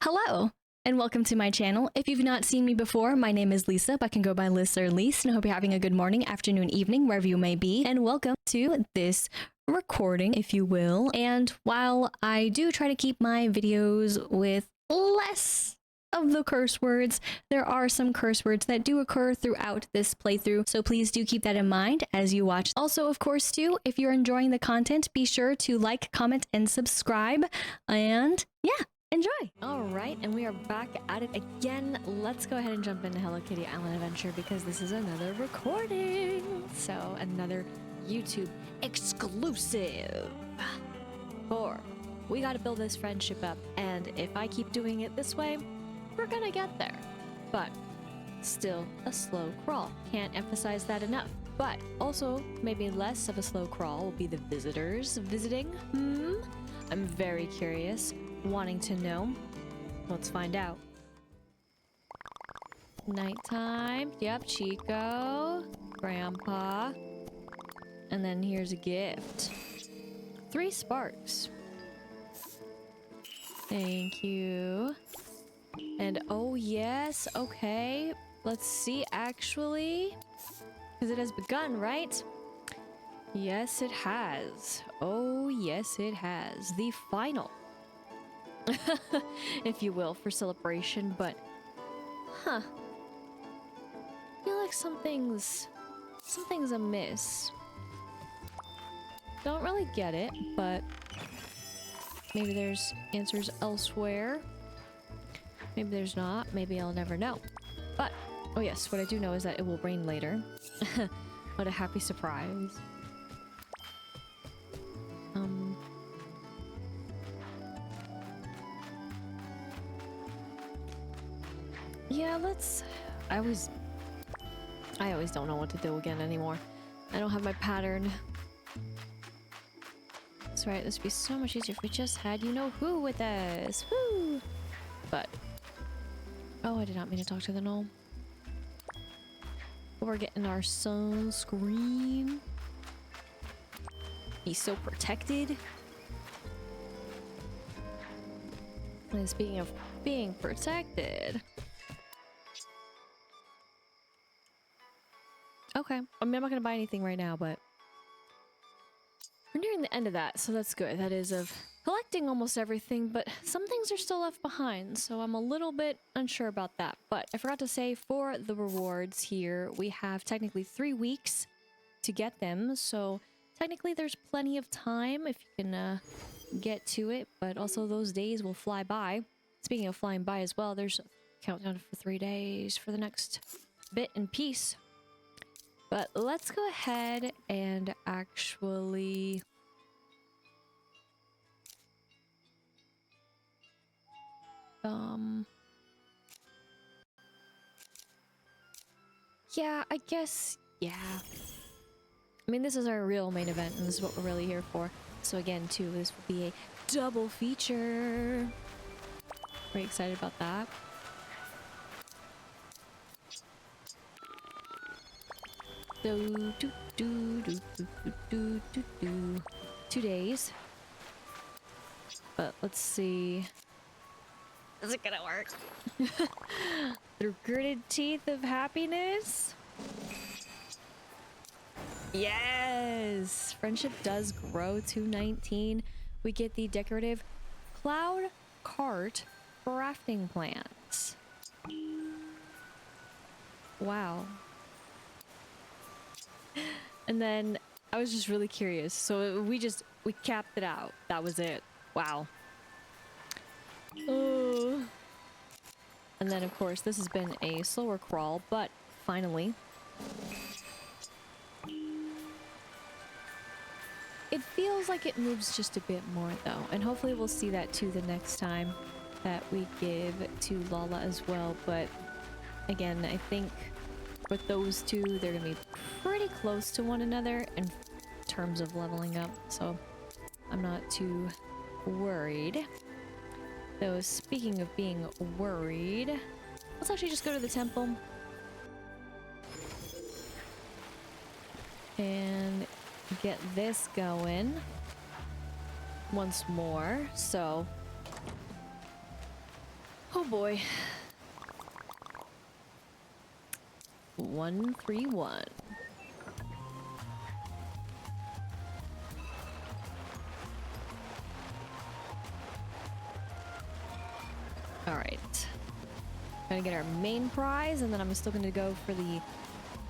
Hello, and welcome to my channel. If you've not seen me before, my name is Lisa, but I can go by Liz or Lise, and I hope you're having a good morning, afternoon, evening, wherever you may be, and welcome to this recording, if you will. And while I do try to keep my videos with less of the curse words, there are some curse words that do occur throughout this playthrough, so please do keep that in mind as you watch. Also, of course, too, if you're enjoying the content, be sure to like, comment, and subscribe, and yeah, enjoy! Alright, and we are back at it again. Let's go ahead and jump into Hello Kitty Island Adventure because this is another recording. So, another YouTube exclusive. We gotta build this friendship up, and if I keep doing it this way, we're gonna get there. But, still a slow crawl. Can't emphasize that enough. But, also, maybe less of a slow crawl will be the visitors visiting. I'm very curious. Wanting to know. Let's find out. Nighttime. Yep, Chico. Grandpa. And then here's a gift. 3 sparks. Thank you. And oh yes, okay. Let's see, actually. Because it has begun, right? Yes, it has. Oh yes, it has. The final. If you will, for celebration, but I feel like something's amiss. Don't really get it, but maybe there's answers elsewhere. Maybe there's not. Maybe I'll never know. But oh yes, what I do know is that it will rain later. What a happy surprise. Yeah, let's... I always don't know what to do again anymore. I don't have my pattern. That's right, this would be so much easier if we just had you-know-who with us. Woo! But... oh, I did not mean to talk to the gnome. We're getting our sunscreen. He's so protected. And speaking of being protected... okay. I mean, I'm not gonna buy anything right now, but we're nearing the end of that, so that's good. That is of collecting almost everything, but some things are still left behind, so I'm a little bit unsure about that. But I forgot to say, for the rewards here, we have technically 3 weeks to get them, so technically there's plenty of time if you can get to it, but also those days will fly by. Speaking of flying by as well, there's a countdown for 3 days for the next bit and piece. But let's go ahead and actually... yeah, I guess... yeah. I mean, this is our real main event, and this is what we're really here for. So again, too, this will be a double feature. Very excited about that. So, 2 days. But let's see. Is it gonna work? Through gritted teeth of happiness? Yes! Friendship does grow to 19. We get the decorative cloud cart crafting plants. Wow. And then I was just really curious, so we capped it out. That was it. Wow. Oh. And then of course this has been a slower crawl, but finally it feels like it moves just a bit more though, and hopefully we'll see that too the next time that we give to Lala as well. But again, I think with those two, they're gonna be pretty close to one another in terms of leveling up, so I'm not too worried. Though, speaking of being worried, let's actually just go to the temple and get this going once more. So Oh boy. 131. Alright. Gonna get our main prize, and then I'm still gonna go for the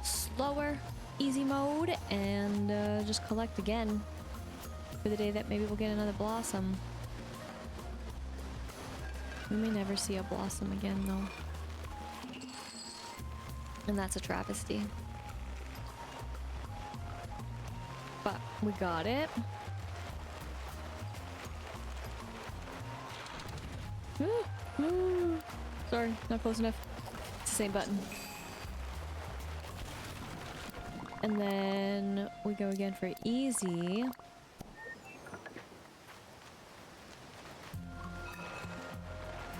slower, easy mode, and just collect again for the day that maybe we'll get another blossom. We may never see a blossom again, though. And that's a travesty. But we got it. Sorry, not close enough. It's the same button. And then we go again for easy.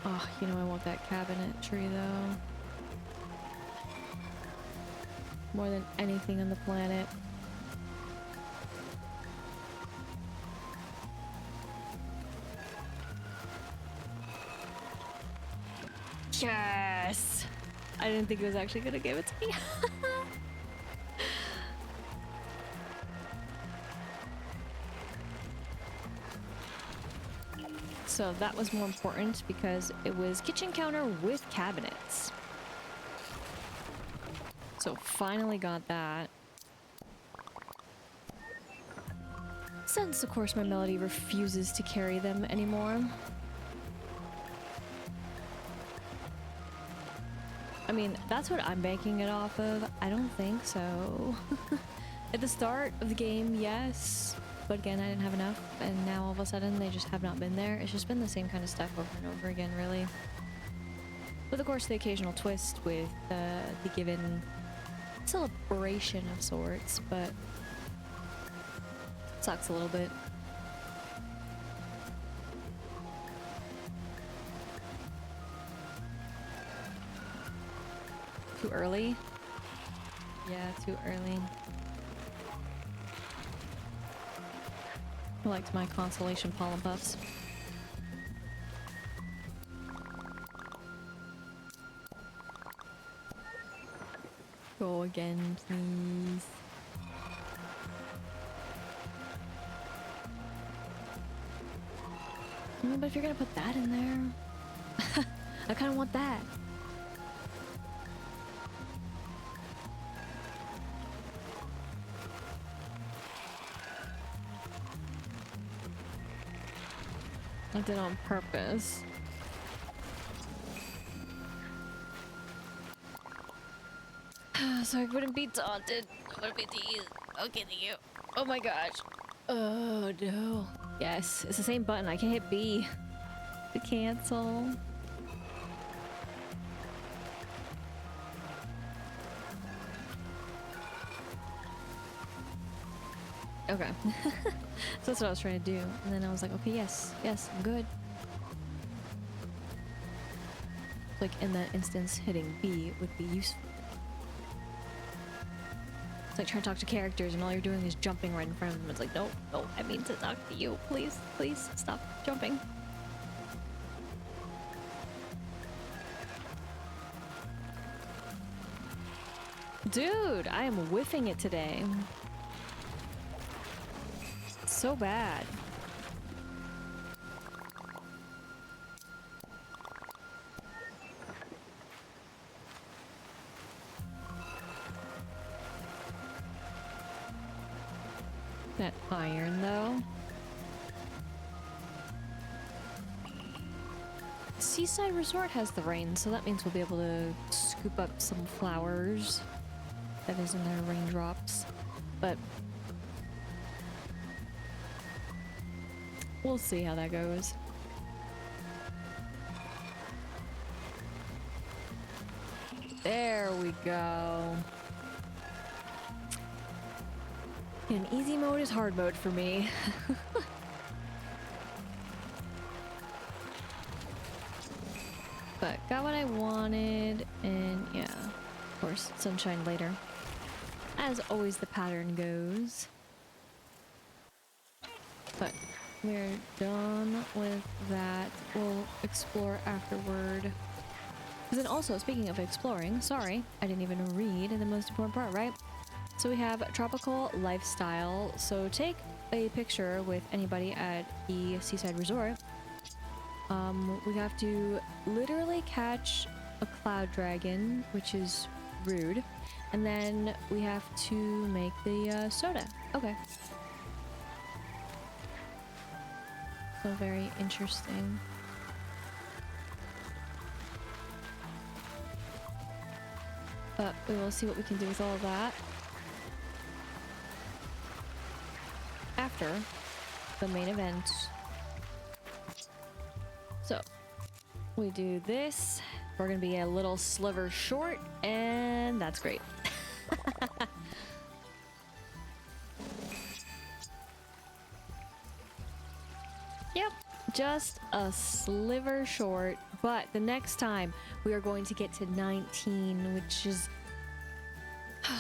Oh, you know I want that cabinet tree though. More than anything on the planet. Yes! I didn't think it was actually gonna give it to me. So that was more important because it was kitchen counter with cabinets. So finally got that. Since of course my melody refuses to carry them anymore. I mean, that's what I'm banking it off of. I don't think so. At the start of the game, yes. But again, I didn't have enough, and now all of a sudden they just have not been there. It's just been the same kind of stuff over and over again, really. With of course the occasional twist with the given celebration of sorts, but it sucks a little bit. Too early? Yeah, too early. I liked my consolation pollen puffs. Go again, please. But if you're gonna put that in there, I kind of want that. I did on purpose. So I wouldn't be taunted. I wouldn't be teased. Okay, thank you. Oh my gosh. Oh no. Yes, it's the same button. I can hit B to cancel. Okay. So that's what I was trying to do. And then I was like, okay, yes, I'm good. Like in that instance, hitting B would be useful. It's like trying to talk to characters and all you're doing is jumping right in front of them. It's like, no, I mean to talk to you. Please, stop jumping. Dude, I am whiffing it today. So bad. That iron though. Seaside Resort has the rain, so that means we'll be able to scoop up some flowers. That is in their raindrops. But we'll see how that goes. There we go. And easy mode is hard mode for me. But got what I wanted, and yeah, of course, sunshine later. As always, the pattern goes. But we're done with that. We'll explore afterward. then also, speaking of exploring, sorry, I didn't even read the most important part, right? So we have tropical lifestyle. So take a picture with anybody at the seaside resort. We have to literally catch a cloud dragon, which is rude. And then we have to make the soda. Okay. So very interesting. But we will see what we can do with all of that after the main event. So we do this. We're gonna be a little sliver short, and that's great. Yep, just a sliver short, but the next time we are going to get to 19, which is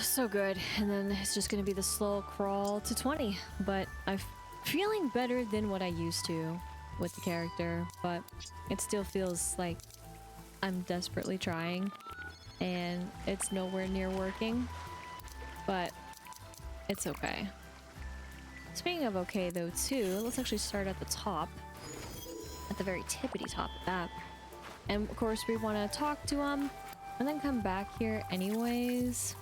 so good. And then it's just gonna be the slow crawl to 20, but I'm feeling better than what I used to with the character, but it still feels like I'm desperately trying and it's nowhere near working, but it's okay. Speaking of okay though too, let's actually start at the top, at the very tippity top of that. And of course we want to talk to him and then come back here anyways.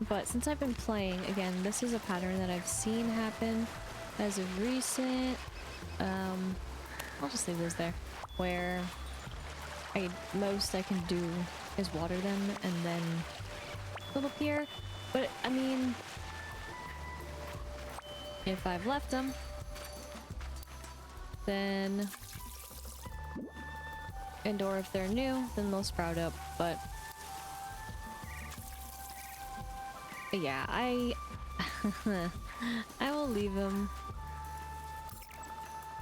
But since I've been playing, again, this is a pattern that I've seen happen as of recent. I'll just leave this there, where most I can do is water them and then they'll appear. But I mean, if I've left them, then, and or if they're new, then they'll sprout up. But yeah, I will leave them.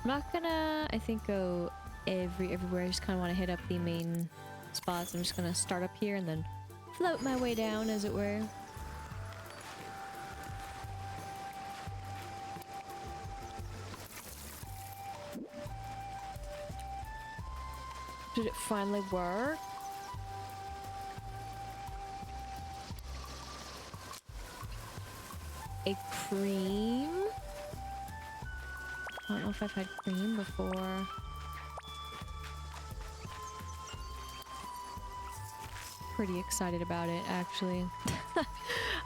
I'm not gonna, I think, go everywhere. I just kind of want to hit up the main spots. I'm just gonna start up here and then float my way down, as it were. Did it finally work? A cream? I don't know if I've had cream before. Pretty excited about it, actually.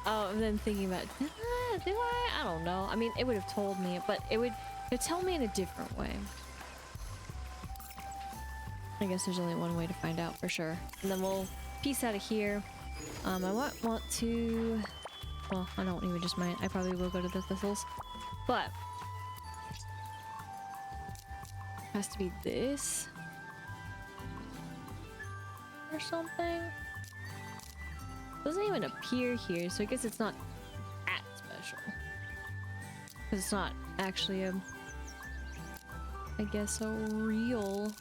Oh, and then thinking about, do I? I don't know. I mean, it would have told me, but it'd tell me in a different way. I guess there's only one way to find out for sure. And then we'll peace out of here. I want to... Well, I don't even just mind. I probably will go to the thistles. But... has to be this. Or something. Doesn't even appear here, so I guess it's not that special. Because it's not actually a... I guess a real...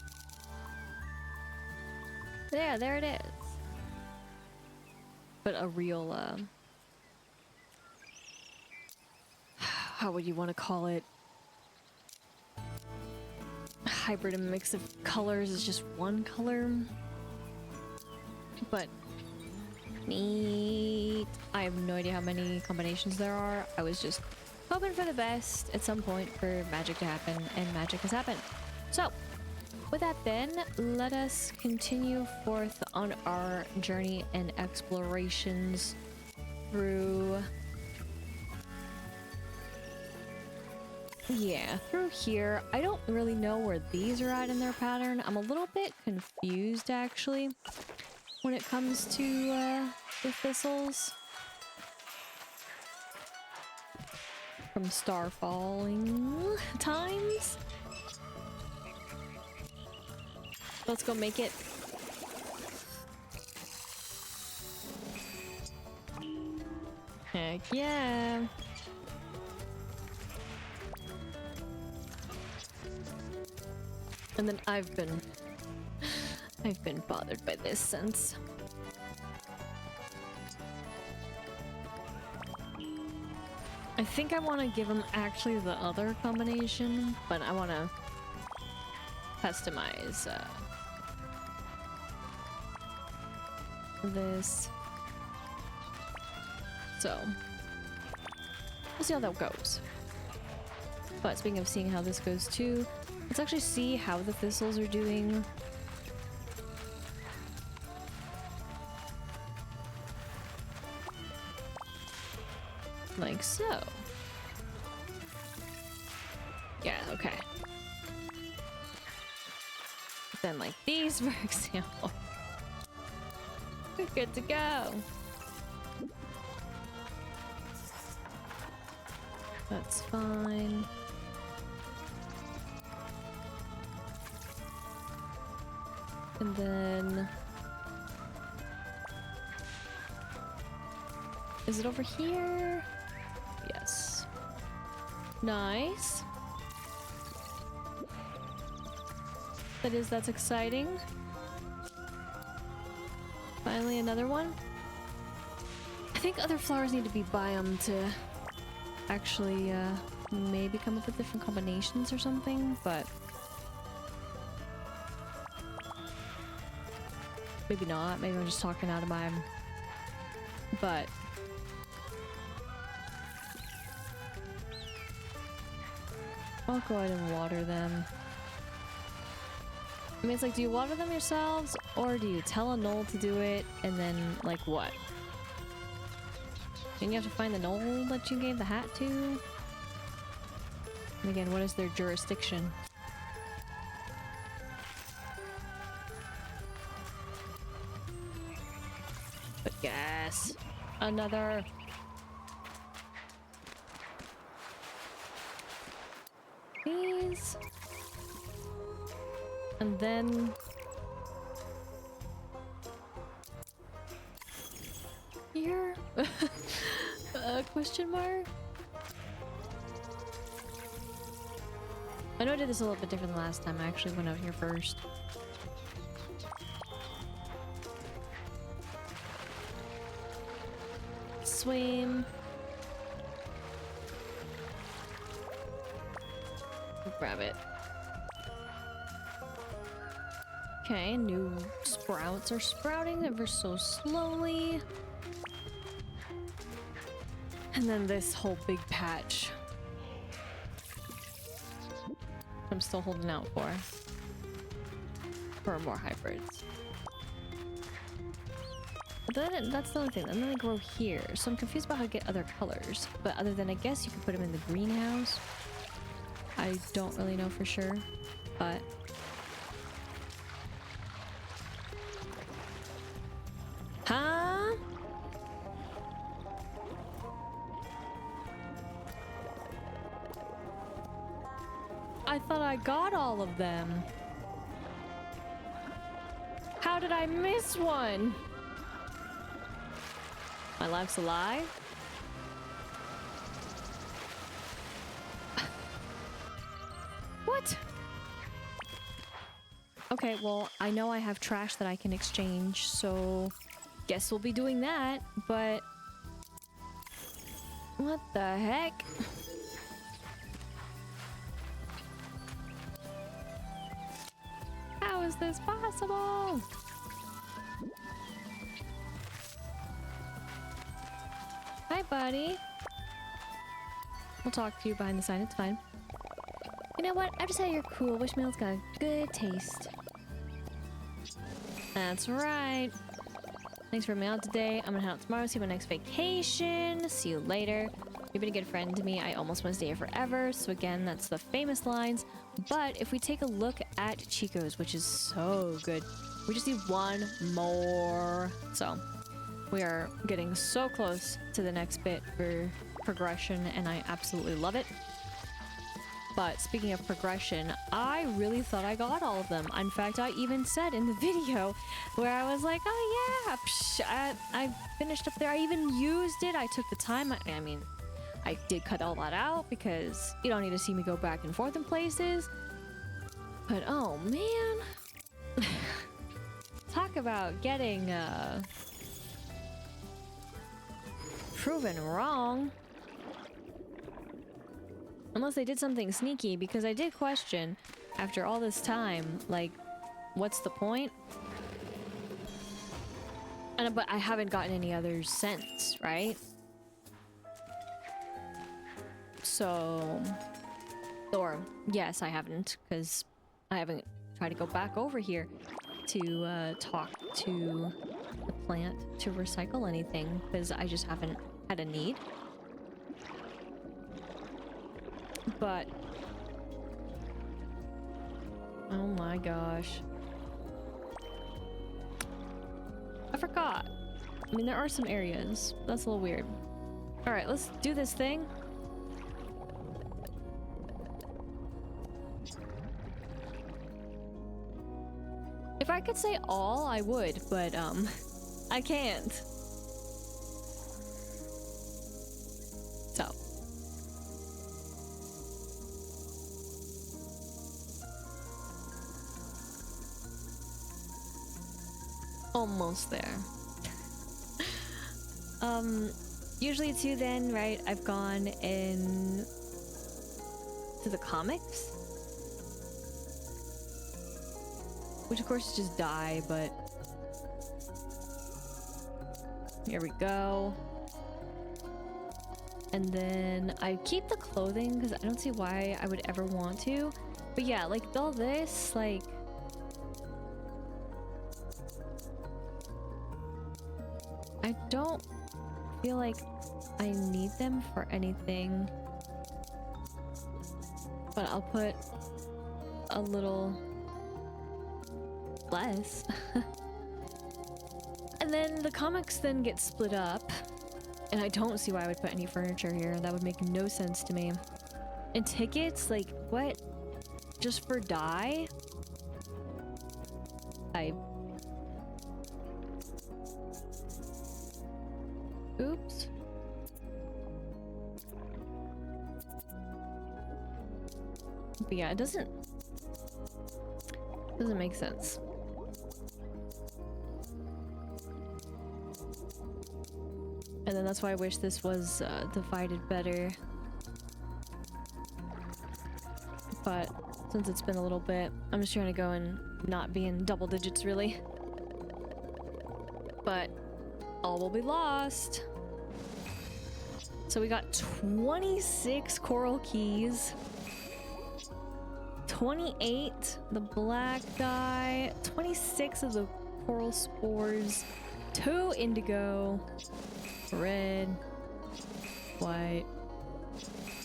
Yeah, there it is. But a real, how would you want to call it? Hybrid, a mix of colors is just one color. But neat. I have no idea how many combinations there are. I was just hoping for the best at some point for magic to happen, and magic has happened. So, with that then, let us continue forth on our journey and explorations through... Yeah, through here. I don't really know where these are at in their pattern. I'm a little bit confused, actually, when it comes to the thistles. From star falling times. Let's go make it. Heck yeah. And then I've been bothered by this since. I think I want to give him actually the other combination, but I want to customize this. So we'll see how that goes. But speaking of seeing how this goes too, let's actually see how the thistles are doing. Like so. Yeah, okay. Then like these, for example. We're good to go. That's fine. And then... is it over here? Yes. Nice. That's exciting. Finally another one. I think other flowers need to be biome to actually maybe come up with different combinations or something, but maybe not. Maybe I'm just talking out of my... but I'll go ahead and water them. I mean, it's like, do you water them yourselves, or do you tell a knoll to do it, and then, like, what? Then you have to find the knoll that you gave the hat to? And again, what is their jurisdiction? But yes, another... these... and then... here? Question mark? I know I did this a little bit different than last time. I actually went out here first. Swim. Grab it. Okay, new sprouts are sprouting ever so slowly. And then this whole big patch I'm still holding out for more hybrids. But then that's the only thing. And then they grow here. So I'm confused about how to get other colors. But other than, I guess you can put them in the greenhouse. I don't really know for sure, but huh? I thought I got all of them. How did I miss one? My life's a lie? What? Okay, well, I know I have trash that I can exchange, so guess we'll be doing that, but what the heck? How is this possible? Hi, buddy. We'll talk to you behind the sign, it's fine. You know what? I just said you're cool. Wishmill's got a good taste. That's right. Thanks for me out today. I'm gonna head out tomorrow, see my next vacation. See you later. You've been a good friend to me. I almost want to stay here forever. So again, that's the famous lines. But if we take a look at Chico's, which is so good, we just need one more. So we are getting so close to the next bit for progression, and I absolutely love it. But speaking of progression, I really thought I got all of them. In fact, I even said in the video where I was like, oh yeah, psh, I finished up there. I even used it. I took the time. I mean, I did cut all that out because you don't need to see me go back and forth in places. But oh man. Talk about getting proven wrong. Unless they did something sneaky, because I did question, after all this time, like, what's the point? But I haven't gotten any others since, right? So, or yes, I haven't, because I haven't tried to go back over here to talk to the plant to recycle anything, because I just haven't had a need. But oh my gosh, I forgot. I mean, there are some areas. That's a little weird. All right, let's do this thing. If I could say all, I would, but I can't. So. Almost there. Usually too then, right, I've gone in to the comics. Which of course is just die, but here we go. And then I keep the clothing because I don't see why I would ever want to. But yeah, like all this, like I don't feel like I need them for anything. But I'll put a little less. And then the comics then get split up. And I don't see why I would put any furniture here. That would make no sense to me. And tickets, like, what? Just for dye? Oops. But yeah, it doesn't make sense. And then that's why I wish this was divided better. But since it's been a little bit, I'm just trying to go and not be in double digits really. But all will be lost. So we got 26 coral keys, 28 the black dye, 26 of the coral spores, 2 indigo, red, white,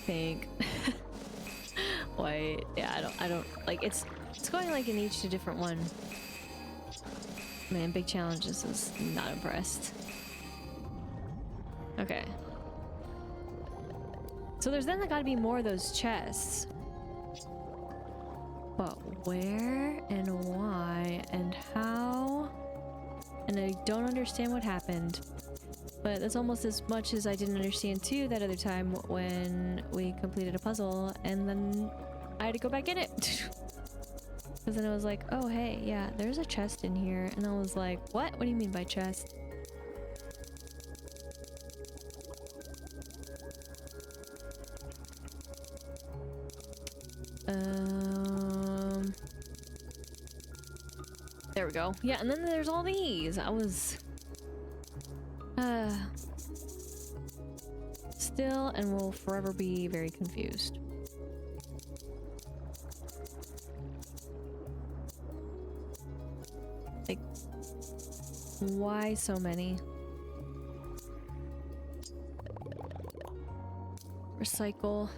pink, white. Yeah, I don't like it's going like in each a different one. Man, big challenges is not impressed. Okay. So there's then gotta be more of those chests. But where and why and how? And I don't understand what happened. But that's almost as much as I didn't understand too that other time when we completed a puzzle and then I had to go back in it. Because then I was like, oh hey, yeah, there's a chest in here. And I was like, what? What do you mean by chest? There we go. Yeah, and then there's all these. I was still and will forever be very confused. Like, why so many? Recycle.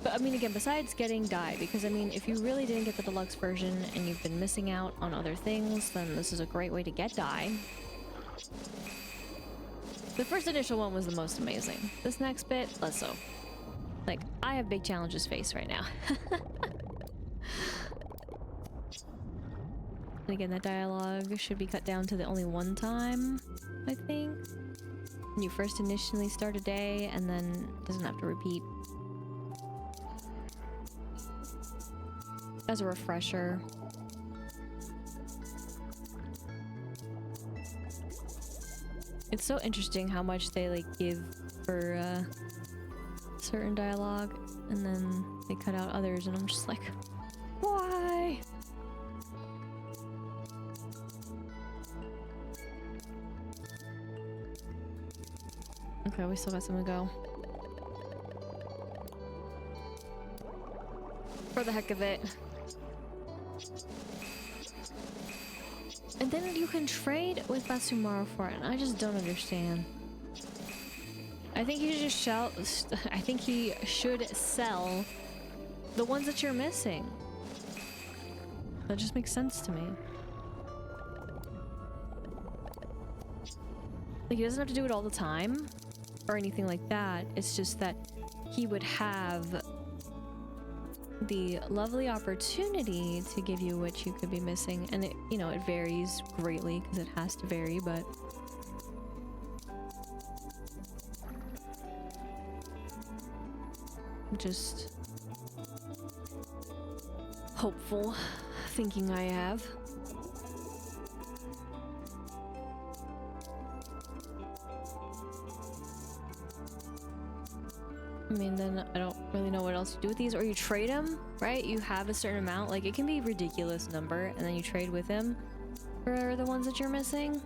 But I mean, again, besides getting dye, because I mean, if you really didn't get the deluxe version and you've been missing out on other things, then this is a great way to get dye. The first initial one was the most amazing. This next bit, less so. Like, I have big challenges faced right now. And again, that dialogue should be cut down to the only one time, I think. When you first initially start a day, and then it doesn't have to repeat. As a refresher. It's so interesting how much they like give for certain dialogue and then they cut out others and I'm just like, why? Okay, we still got some to go. For the heck of it. And then you can trade with Basumaro for it, and I just don't understand. I think he should sell the ones that you're missing. That just makes sense to me. Like, he doesn't have to do it all the time or anything like that. It's just that he would have the lovely opportunity to give you what you could be missing. And it, you know, it varies greatly because it has to vary, but just hopeful thinking I have. I mean, then I don't really know what else to do with these. Or you trade them, right? You have a certain amount. Like, it can be a ridiculous number, and then you trade with him for the ones that you're missing.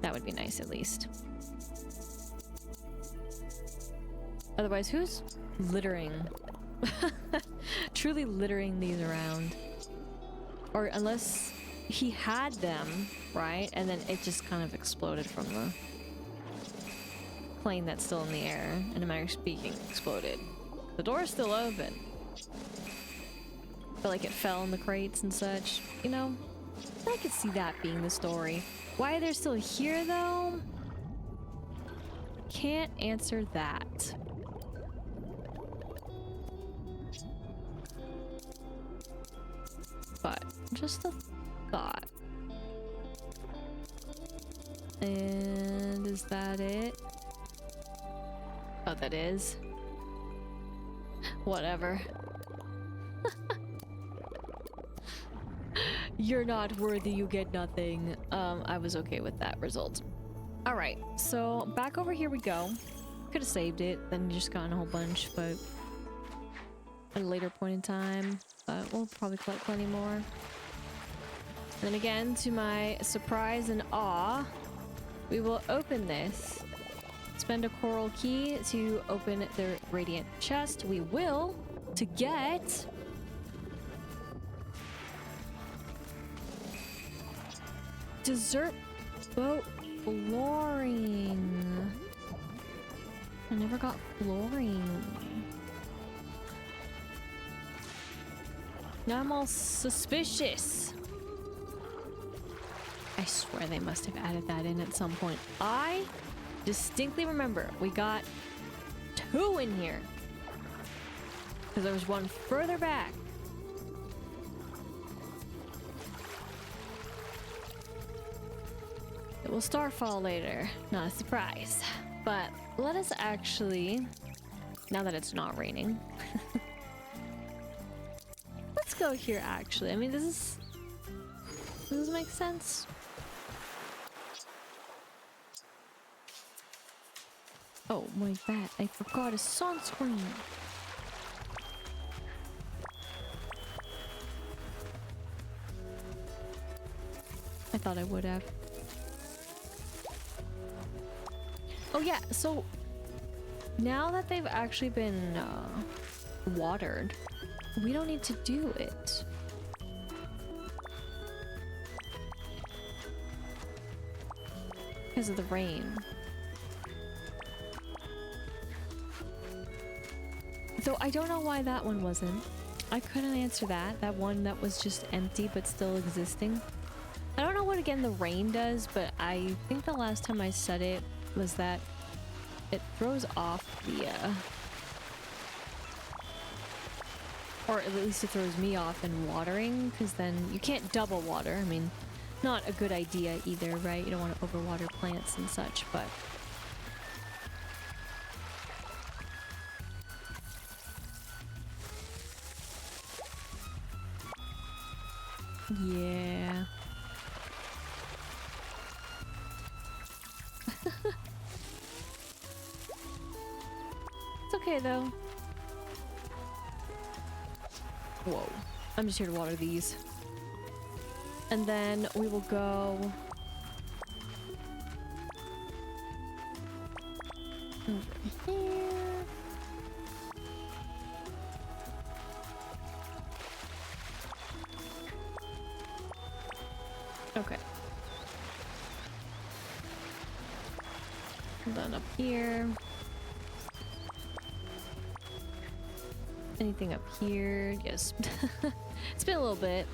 That would be nice, at least. Otherwise, who's littering? Truly littering these around. Or unless he had them, right? And then it just kind of exploded from the plane that's still in the air, and a matter of speaking, exploded. The door's still open. But like it fell in the crates and such, you know? I could see that being the story. Why they're still here though? Can't answer that. But just a thought. And is that it? Oh, that is? Whatever. You're not worthy, you get nothing. I was okay with that result. Alright, so back over here we go. Could have saved it, then just gotten a whole bunch, but at a later point in time. But we'll probably collect plenty more. And then again, to my surprise and awe, we will open this. Spend a coral key to open the radiant chest. We will to get dessert boat flooring. I never got flooring. Now I'm all suspicious. I swear they must have added that in at some point. I distinctly remember we got 2 in here. Because there was one further back. It will starfall later. Not a surprise. But let us actually, now that it's not raining, let's go here actually. I mean, does this make sense? Oh my bad, I forgot a sunscreen. I thought I would have. Oh yeah, so now that they've actually been watered, we don't need to do it. Because of the rain. Though I don't know why that one wasn't. I couldn't answer that. That one that was just empty but still existing. I don't know what again the rain does, but I think the last time I said it was that it throws off the or at least it throws me off in watering, because then you can't double water. I mean, not a good idea either, right? You don't want to overwater plants and such, but yeah. It's okay though. Whoa. I'm just here to water these. And then we will go Over here. Okay. And then up here. Anything up here? Yes. It's been a little bit.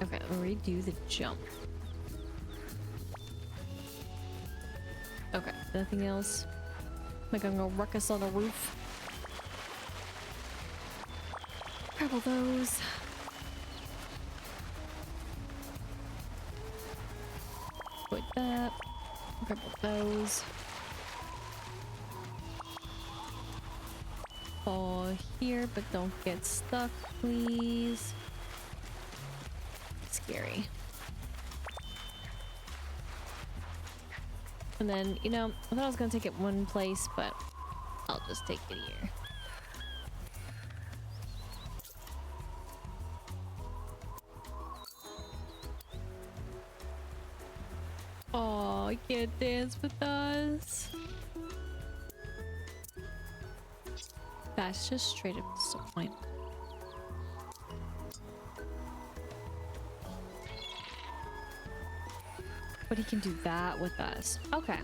Okay, I'll redo the jump. Okay, nothing else. Like I'm gonna wreck us on the roof. Grab all those. Put that. Grab all those. Fall here, but don't get stuck, please. Scary. And then, you know, I thought I was gonna take it one place, but I'll just take it here. Oh, you can't dance with us. That's just straight up disappointment. But he can do that with us. Okay.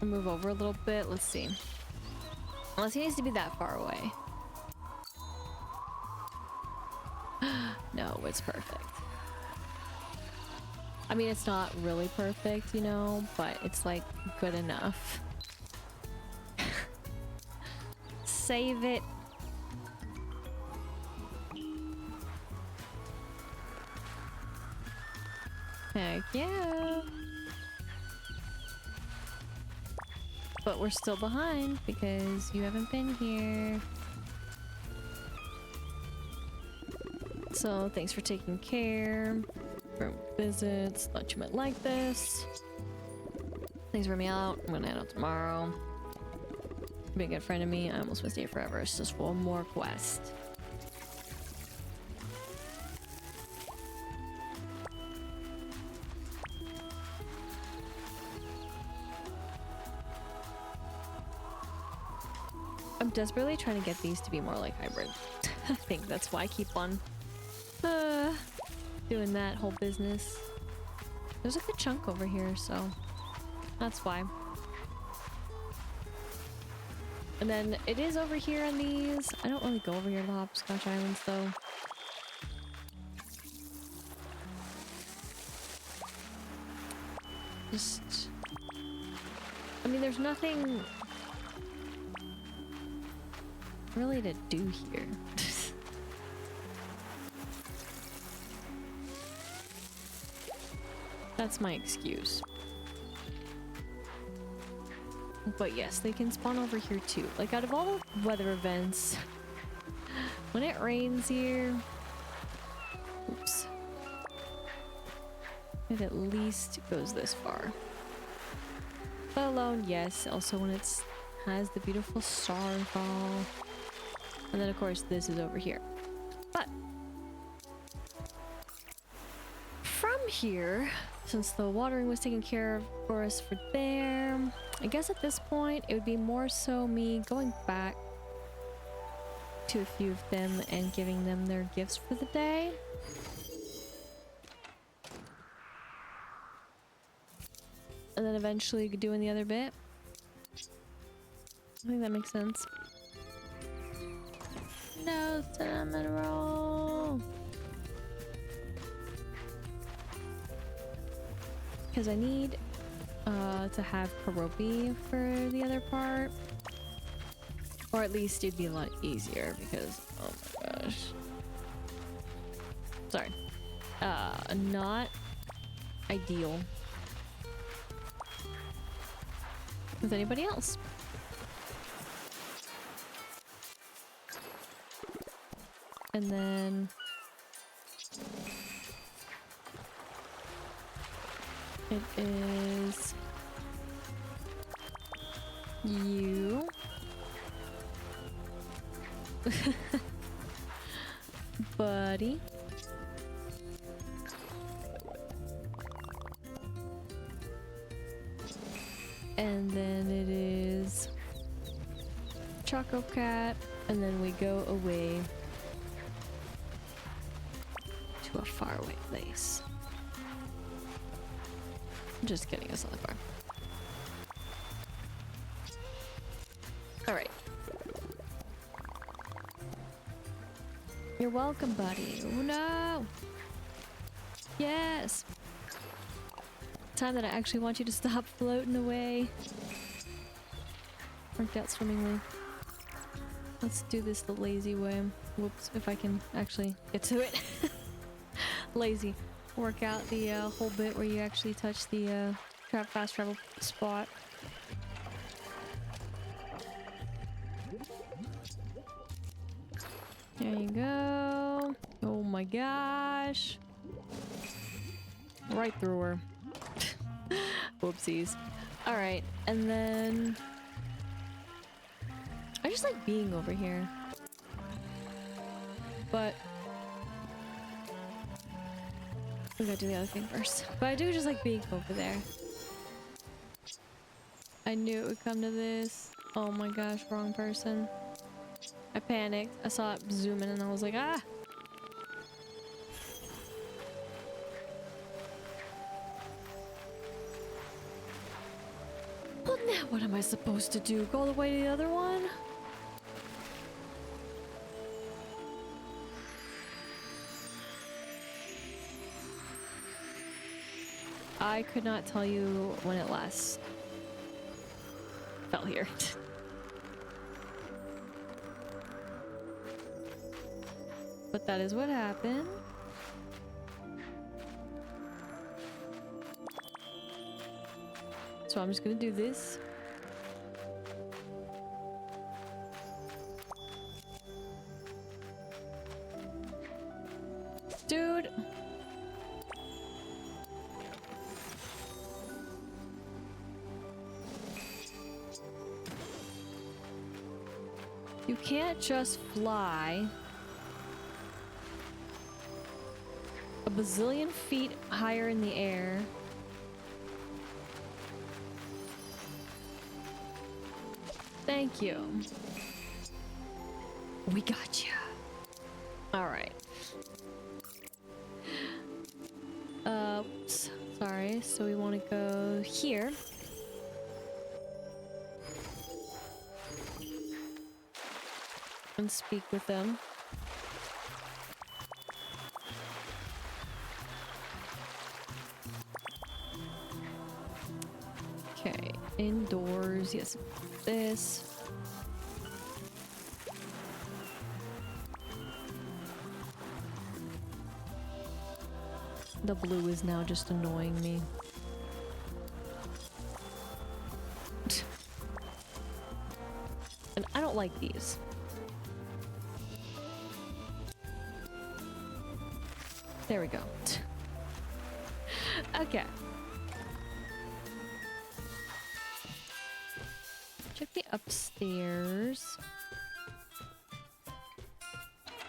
I'll move over a little bit. Let's see. Unless he needs to be that far away. No, it's perfect. I mean, it's not really perfect, you know, but it's like good enough. Save it. Heck yeah. But we're still behind because you haven't been here. So thanks for taking care. For visits. Thought you might like this. Thanks for me out. I'm gonna head out tomorrow. Be a good friend of me. I almost missed it forever. It's just one more quest. I'm desperately trying to get these to be more like hybrid. I think that's why I keep on doing that whole business. There's a good chunk over here, so that's why. And then it is over here on these. I don't really go over here to the Hopscotch Islands though. Just, I mean, there's nothing really to do here. That's my excuse. But yes, they can spawn over here too. Like out of all the weather events, when it rains here, oops, it at least goes this far. Let alone, yes, also when it's has the beautiful starfall. And then of course this is over here. But from here, since the watering was taken care of for us for there, I guess at this point it would be more so me going back to a few of them and giving them their gifts for the day. And then eventually doing the other bit. I think that makes sense. No cinnamon roll! Because I need to have pierogi for the other part. Or at least it'd be a lot easier because, oh my gosh. Sorry. Not ideal with anybody else. And then it is you. Buddy. And then it is Choco Cat, and then we go away to a faraway place. I'm just kidding, it's not that far. Alright. You're welcome, buddy. Oh no! Yes! Time that I actually want you to stop floating away. Worked out swimmingly. Let's do this the lazy way. Whoops, if I can actually get to it. Lazy. Work out the whole bit where you actually touch the fast travel spot. There you go. Oh my gosh. Right through her. Whoopsies. Alright, and then... I just like being over here. But... we gotta do the other thing first. But I do just like being over there. I knew it would come to this. Oh my gosh, wrong person. I panicked. I saw it zoom in and I was like, ah! Well, now what am I supposed to do? Go all the way to the other one? I could not tell you when it last fell here. But that is what happened. So I'm just gonna do this. Dude! You can't just fly a bazillion feet higher in the air. Thank you. We got you. All right. Oops. Sorry. So we want to go here. And speak with them. Okay, indoors, yes, this. The blue is now just annoying me. And I don't like these. There we go. Okay. Check the upstairs.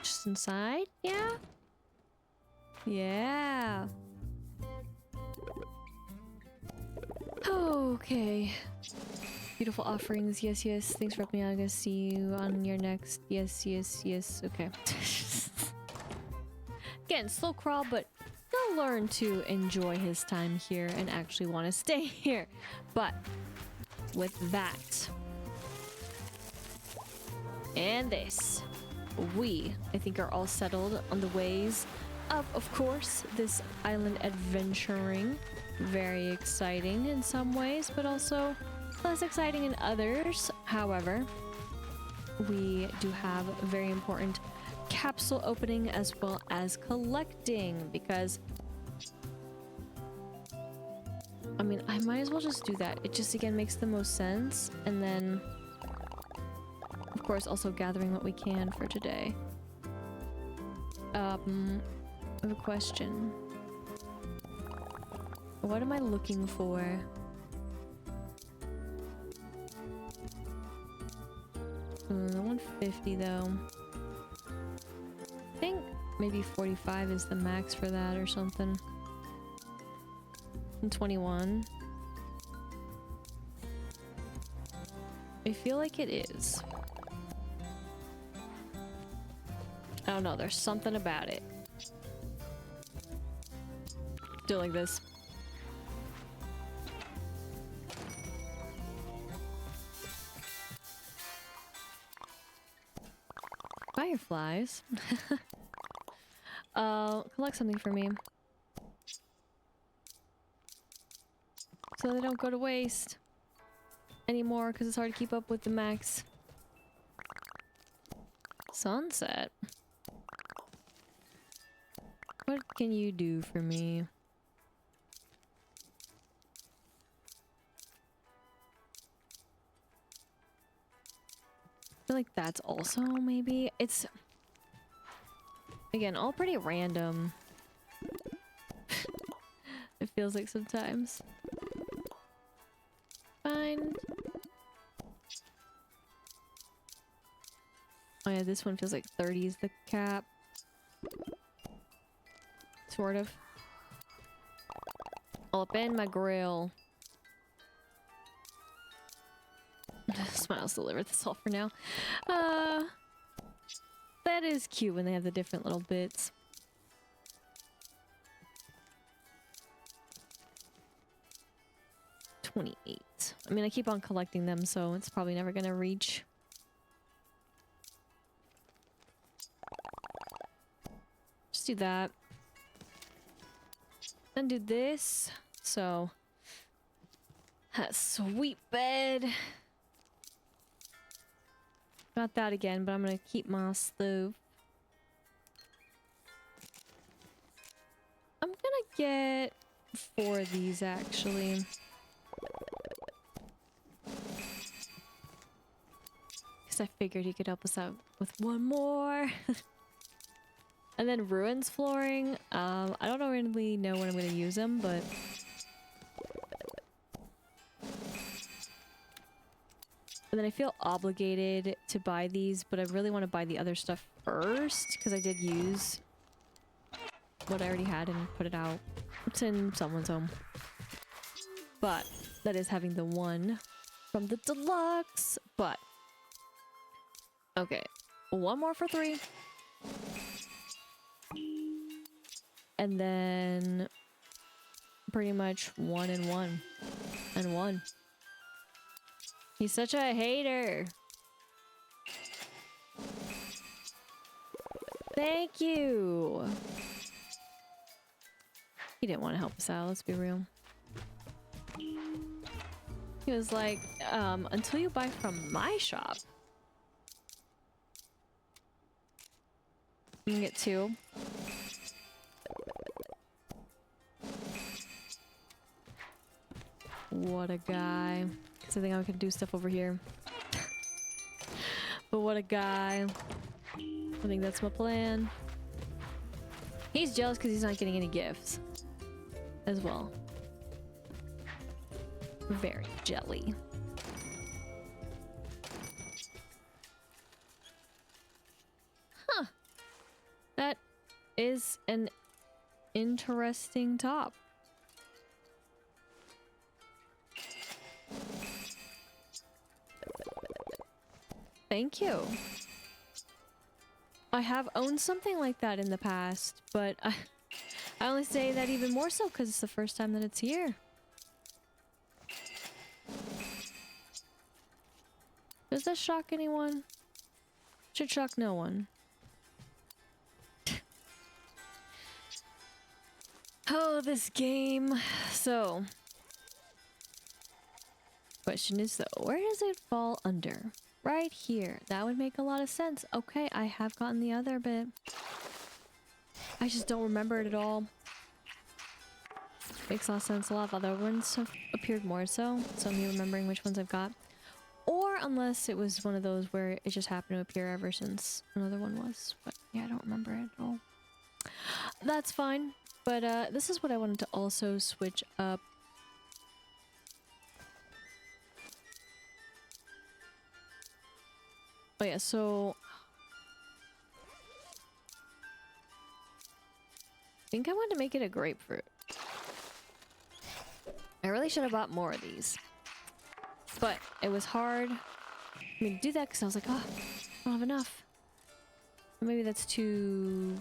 Just inside? Yeah? Yeah. Okay. Beautiful offerings. Yes, yes. Thanks for helping me out. I'm gonna see you on your next. Yes, yes, yes. Okay. Again, slow crawl, but he'll learn to enjoy his time here and actually want to stay here. But with that and this, we, I think, are all settled on the ways of course, this island adventuring. Very exciting in some ways, but also less exciting in others. However, we do have a very important capsule opening as well as collecting, because I mean, I might as well just do that. It just again makes the most sense. And then of course also gathering what we can for today. I have a question. What am I looking for? The 150 though. I think maybe 45 is the max for that or something. And 21. I feel like it is. I don't know, there's something about it. Do it like this. Fireflies. Collect something for me. So they don't go to waste anymore, because it's hard to keep up with the max. Sunset. What can you do for me? I feel like that's also maybe it's again all pretty random. It feels like sometimes. Fine. Oh yeah, this one feels like 30 is the cap. Sort of. All up in my grill. Smiles deliver this all for now. That is cute when they have the different little bits. $28. I mean, I keep on collecting them, so it's probably never gonna reach. Just do that. Then do this. So, that sweet bed. Not that again, but I'm gonna keep my stove. I'm gonna get 4 of these actually. Because I figured he could help us out with one more. And then ruins flooring. I don't really know when I'm gonna use them, but then I feel obligated to buy these, but I really want to buy the other stuff first because I did use what I already had and put it out. It's in someone's home. But that is having the one from the deluxe. But okay, one more for 3. And then pretty much 1 and 1 and 1. He's such a hater. Thank you. He didn't want to help us out, let's be real. He was like, until you buy from my shop. I'm gonna get 2. What a guy. Because I think I could do stuff over here. But what a guy. I think that's my plan. He's jealous because he's not getting any gifts. As well. Very jelly. Huh. That is an interesting top. Thank you. I have owned something like that in the past, but I only say that even more so because it's the first time that it's here. Does that shock anyone? Should shock no one. Oh, this game. So, question is though, where does it fall under? Right here. That would make a lot of sense. Okay, I have gotten the other bit. I just don't remember it at all. Makes a lot of sense. A lot of other ones have appeared more so. So me remembering which ones I've got. Or unless it was one of those where it just happened to appear ever since another one was. But yeah, I don't remember it at all. That's fine. But this is what I wanted to also switch up. Oh yeah, so I think I want to make it a grapefruit. I really should have bought more of these, but it was hard me to do that because I was like, oh, I don't have enough. Maybe that's too,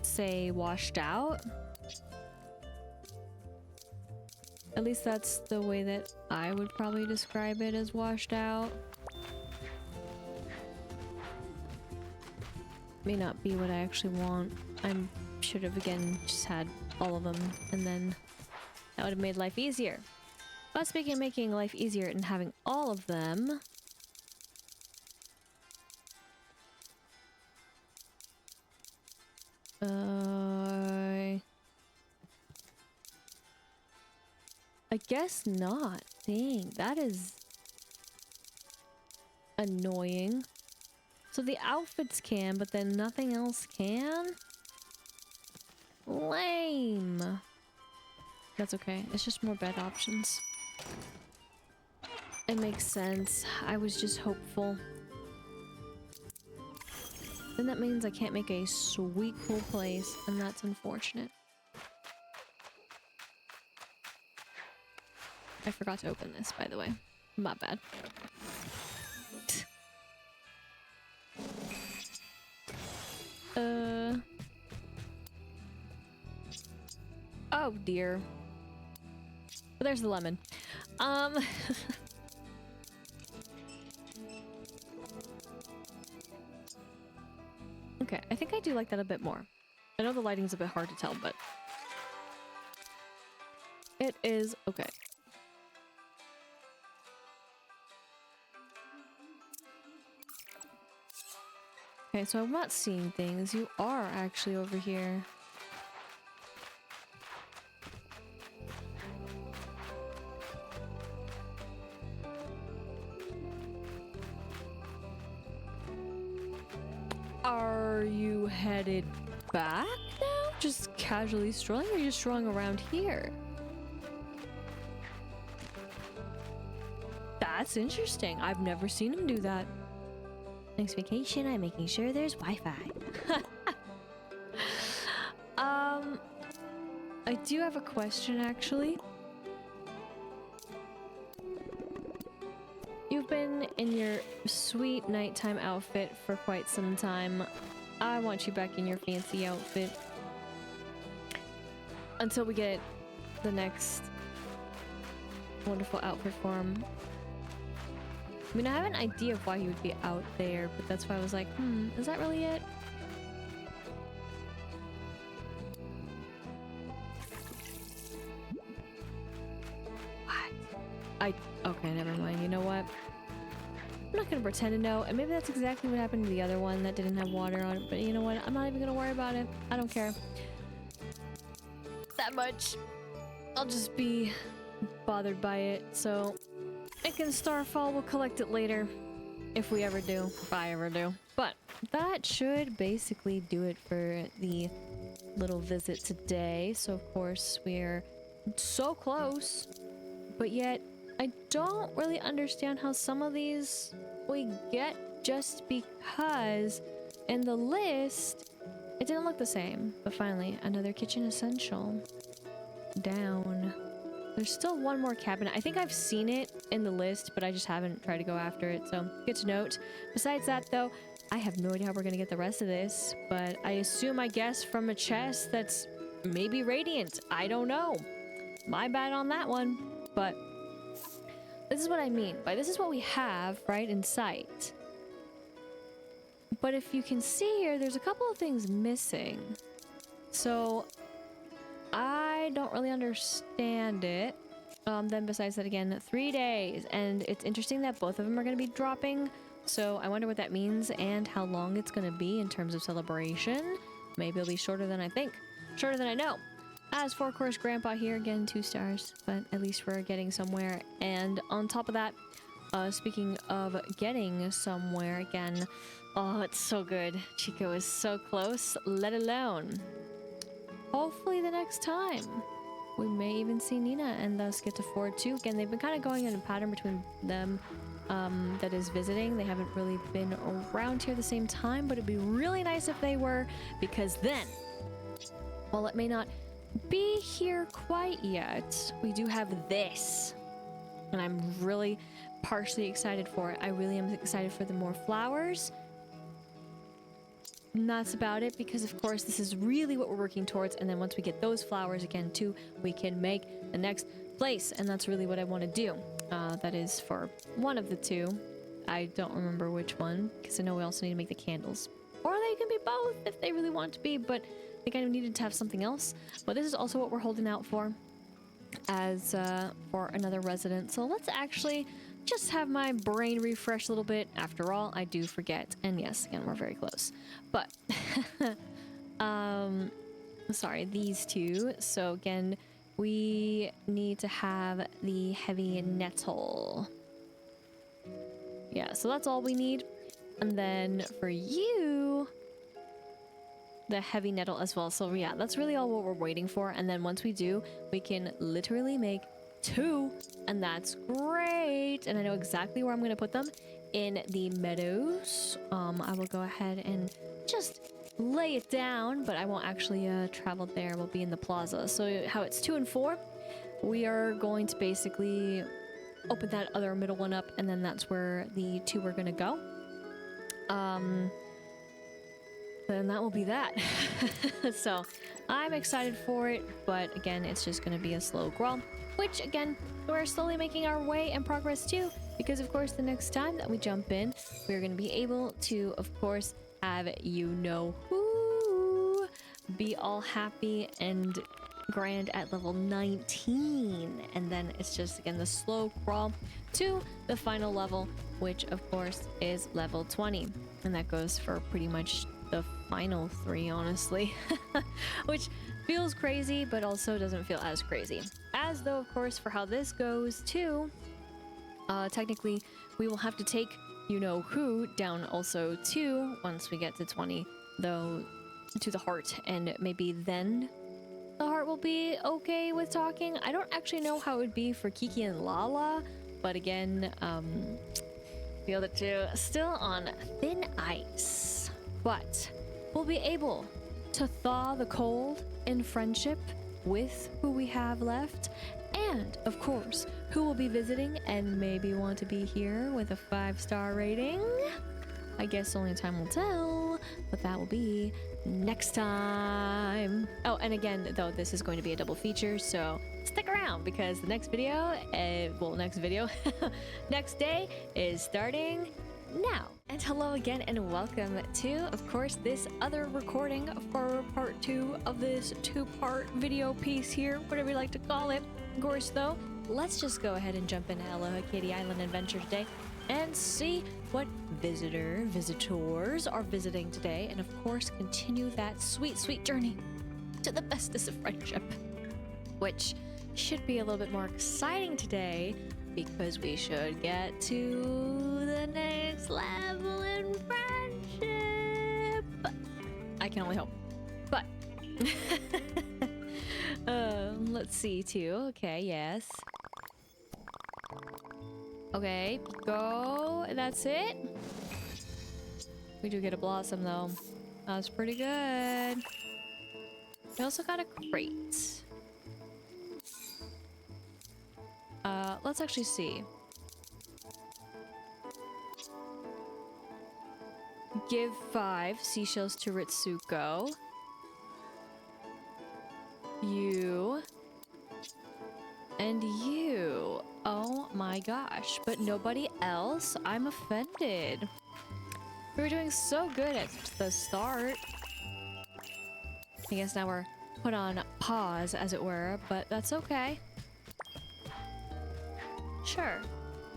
say, washed out. At least that's the way that I would probably describe it, as washed out. May not be what I actually want. I should have, again, just had all of them, and then that would have made life easier. But speaking of making life easier and having all of them... I guess not. Dang, that is annoying. So the outfits can, but then nothing else can? Lame. That's okay. It's just more bed options. It makes sense. I was just hopeful. Then that means I can't make a sweet cool place, and that's unfortunate. I forgot to open this, by the way. My bad. Oh dear. But there's the lemon. Okay, I think I do like that a bit more. I know the lighting's a bit hard to tell, but it is okay. Okay, so I'm not seeing things. You are actually over here. Are you headed back now? Just casually strolling, or are you just strolling around here? That's interesting. I've never seen him do that. Next vacation, I'm making sure there's Wi-Fi. I do have a question, actually. You've been in your sweet nighttime outfit for quite some time. I want you back in your fancy outfit. Until we get the next wonderful outfit for him. I mean, I have an idea of why he would be out there, but that's why I was like, is that really it? What? Okay, never mind. You know what? I'm not gonna pretend to know, and maybe that's exactly what happened to the other one that didn't have water on it, but you know what? I'm not even gonna worry about it. I don't care that much. I'll just be bothered by it, so it can starfall. We'll collect it later. If we ever do. If I ever do. But that should basically do it for the little visit today. So of course we're so close, but yet I don't really understand how some of these we get, just because in the list it didn't look the same. But finally, another kitchen essential. Down. There's still one more cabinet. I think I've seen it in the list, but I just haven't tried to go after it, so good to note. Besides that, though, I have no idea how we're gonna get the rest of this, but I assume, I guess, from a chest that's maybe radiant. I don't know. My bad on that one. But this is what I mean by this is what we have right in sight. But if you can see here, there's a couple of things missing. So I don't really understand it. Then besides that, again, 3 days, and it's interesting that both of them are going to be dropping. So I wonder what that means and how long it's going to be in terms of celebration. Maybe it'll be shorter than I think, shorter than I know. As for course Grandpa here, again 2 stars, but at least we're getting somewhere. And on top of that, speaking of getting somewhere, again, oh, it's so good. Chico is so close, let alone hopefully the next time we may even see Nina and thus get to Ford too. Again, they've been kind of going in a pattern between them that is visiting. They haven't really been around here at the same time, but it'd be really nice if they were, because then, while it may not be here quite yet, we do have this. and I'm really partially excited for it. I really am excited for the more flowers. And that's about it, because of course this is really what we're working towards, and then once we get those flowers again too, we can make the next place, and that's really what I want to do. That is for one of the two. I don't remember which one, because I know we also need to make the candles, or they can be both if they really want to be, but I think I needed to have something else. But this is also what we're holding out for, as for another resident. So let's actually just have my brain refresh a little bit. After all, I do forget. And yes, again, we're very close. But sorry, these two. So again, we need to have the heavy nettle. Yeah, so that's all we need. And then for you, the heavy nettle as well. So yeah, that's really all what we're waiting for. And then once we do, we can literally make 2, and that's great. And I know exactly where I'm going to put them, in the meadows. I will go ahead and just lay it down, but I won't actually travel there. We'll be in the plaza. So how it's 2 and 4, we are going to basically open that other middle one up, and then that's where the 2 are going to go. Then that will be that. So I'm excited for it, but again, it's just going to be a slow crawl, which again, we're slowly making our way and progress too, because of course the next time that we jump in, we're going to be able to, of course, have you know who be all happy and grand at level 19, and then it's just again the slow crawl to the final level, which of course is level 20, and that goes for pretty much the final 3, honestly. Which feels crazy, but also doesn't feel as crazy, as though of course for how this goes too, technically we will have to take you know who down also too once we get to 20, though, to the heart, and maybe then the heart will be okay with talking. I don't actually know how it would be for Kiki and Lala, but again, feel the two still on thin ice. But we'll be able to thaw the cold in friendship with who we have left, and of course, who will be visiting and maybe want to be here with a 5-star rating. I guess only time will tell, but that will be next time. Oh, and again, though, this is going to be a double feature, so stick around, because the next video, next day is starting now. And hello again, and welcome to, of course, this other recording for part 2 of this 2-part video piece here, whatever you like to call it. Of course, though, let's just go ahead and jump into Aloha Katy Island Adventure today and see what visitors are visiting today, and of course continue that sweet, sweet journey to the bestest of friendship, which should be a little bit more exciting today, because we should get to the next level in friendship. I can only hope. But let's see too. Okay, yes. Okay, go. That's it. We do get a blossom though. That's pretty good. We also got a crate. Let's actually see. Give 5 seashells to Ritsuko. You. And you. Oh my gosh. But nobody else? I'm offended. We were doing so good at the start. I guess now we're put on pause, as it were, but that's okay. Sure.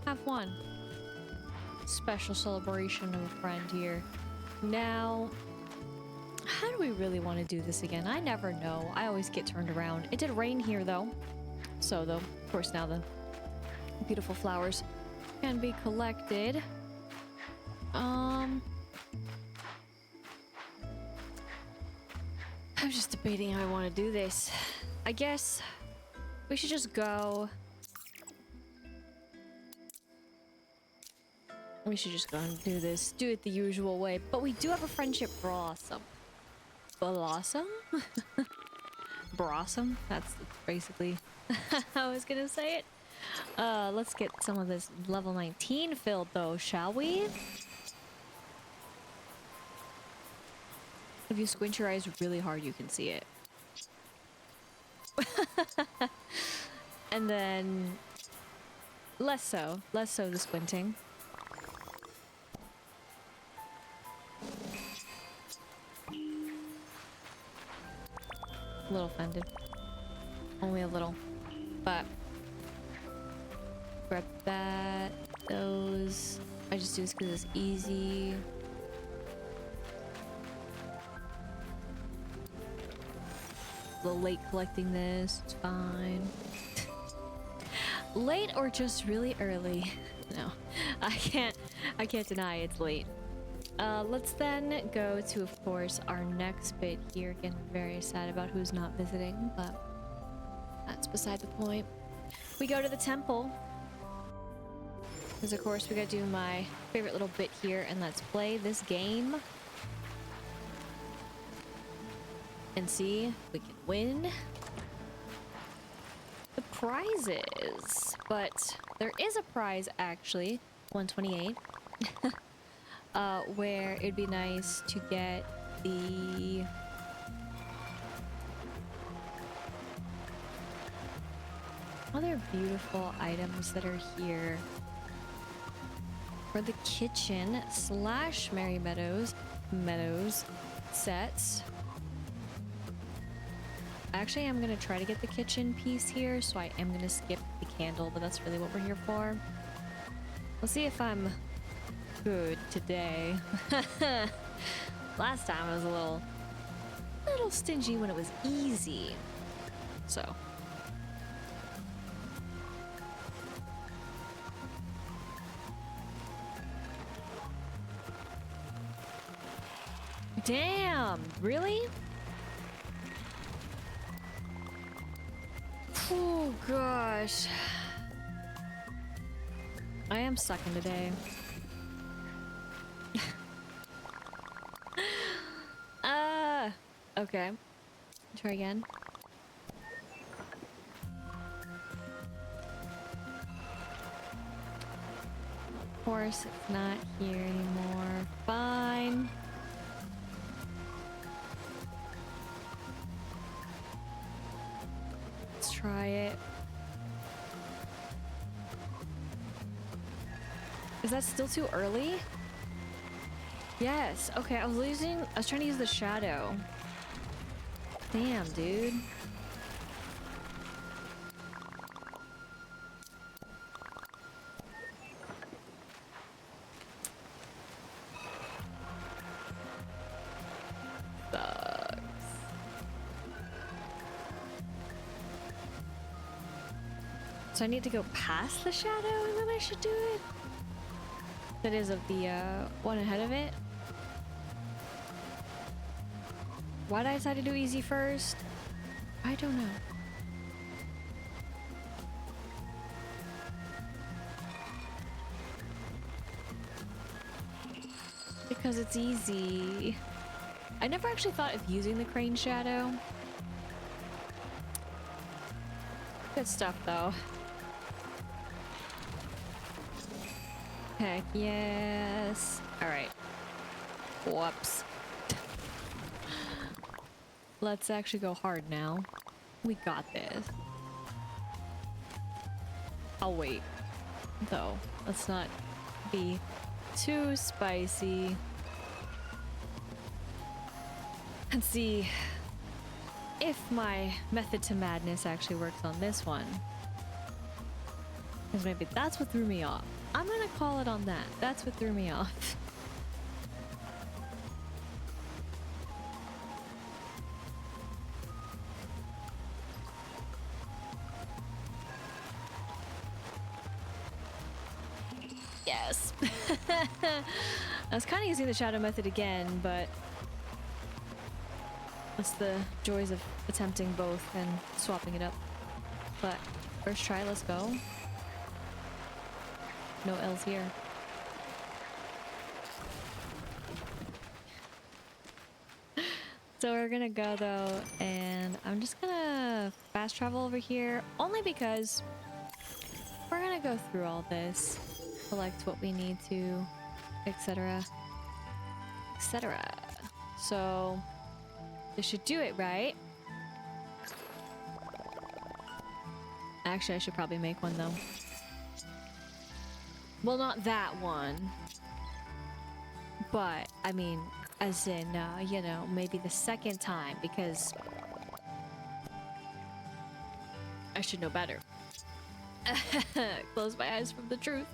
Have one. Special celebration of a friend here. Now, how do we really want to do this again? I never know. I always get turned around. It did rain here, though. So, though, of course, now the beautiful flowers can be collected. I'm just debating how I want to do this. I guess we should just go. We should just go and do this. Do it the usual way. But we do have a friendship blossom. Blossom? Blossom? That's basically how I was gonna say it. Let's get some of this level 19 filled though, shall we? If you squint your eyes really hard, you can see it. And then less so the squinting. A little offended. Only a little. But grab that, those. I just do this because it's easy. A little late collecting this, it's fine. Late or just really early? No, I can't deny it's late. Let's then go to, of course, our next bit here. Again, very sad about who's not visiting, but that's beside the point. We go to the temple. Because, of course, we gotta do my favorite little bit here, and let's play this game. And see if we can win the prizes. But there is a prize, actually, 128. Where it'd be nice to get the other beautiful items that are here for the kitchen / Merry Meadows sets. Actually, I'm gonna try to get the kitchen piece here, so I am gonna skip the candle, but that's really what we're here for. We'll see if I'm good today. Last time I was a little stingy when it was easy. So damn, really? Oh gosh. I am sucking today. Okay. Try again. Of course, it's not here anymore. Fine. Let's try it. Is that still too early? Yes. Okay, I was trying to use the shadow. Damn, dude. Sucks. So I need to go past the shadow and then I should do it? That is of the one ahead of it. Why did I decide to do easy first? I don't know. Because it's easy. I never actually thought of using the crane shadow. Good stuff though. Heck yes. Alright. Whoops. Let's actually go hard now. We got this. I'll wait. Though. Let's not be too spicy. And see if my method to madness actually works on this one. Because maybe that's what threw me off. I'm gonna call it on that. That's what threw me off. Yes. I was kind of using the shadow method again, but that's the joys of attempting both and swapping it up. But first try, let's go. No L's here. So we're gonna go though, and I'm just gonna fast travel over here only because we're gonna go through all this, collect what we need to, etc. etc. So this should do it, right? Actually, I should probably make one though. Well, not that one. But, I mean, as in, you know, maybe the second time, because I should know better. Close my eyes from the truth.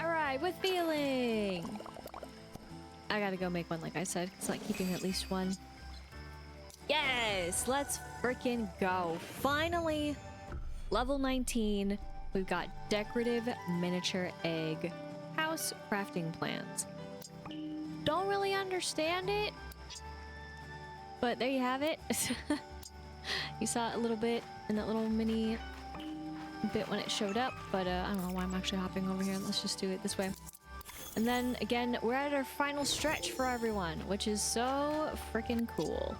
Alright, with feeling! I gotta go make one, like I said. It's like keeping at least one. Yes! Let's freaking go. Finally, level 19. We've got decorative miniature egg house crafting plans. Don't really understand it, but there you have it. You saw it a little bit in that little mini bit when it showed up, but I don't know why I'm actually hopping over here. Let's just do it this way. And then again, we're at our final stretch for everyone, which is so freaking cool.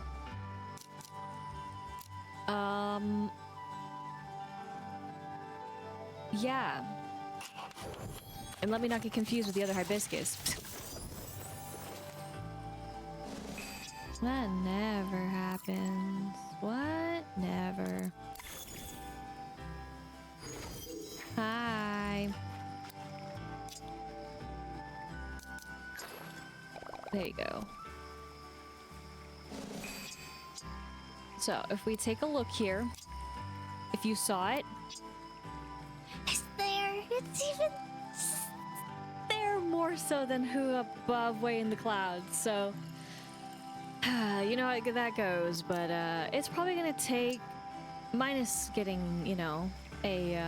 Yeah. And let me not get confused with the other hibiscus. That never happens. What? Never. Hi. There you go. So, if we take a look here, if you saw it, it's there. It's even there more so than who above way in the clouds. So, you know how that goes, but it's probably gonna take, minus getting, you know, a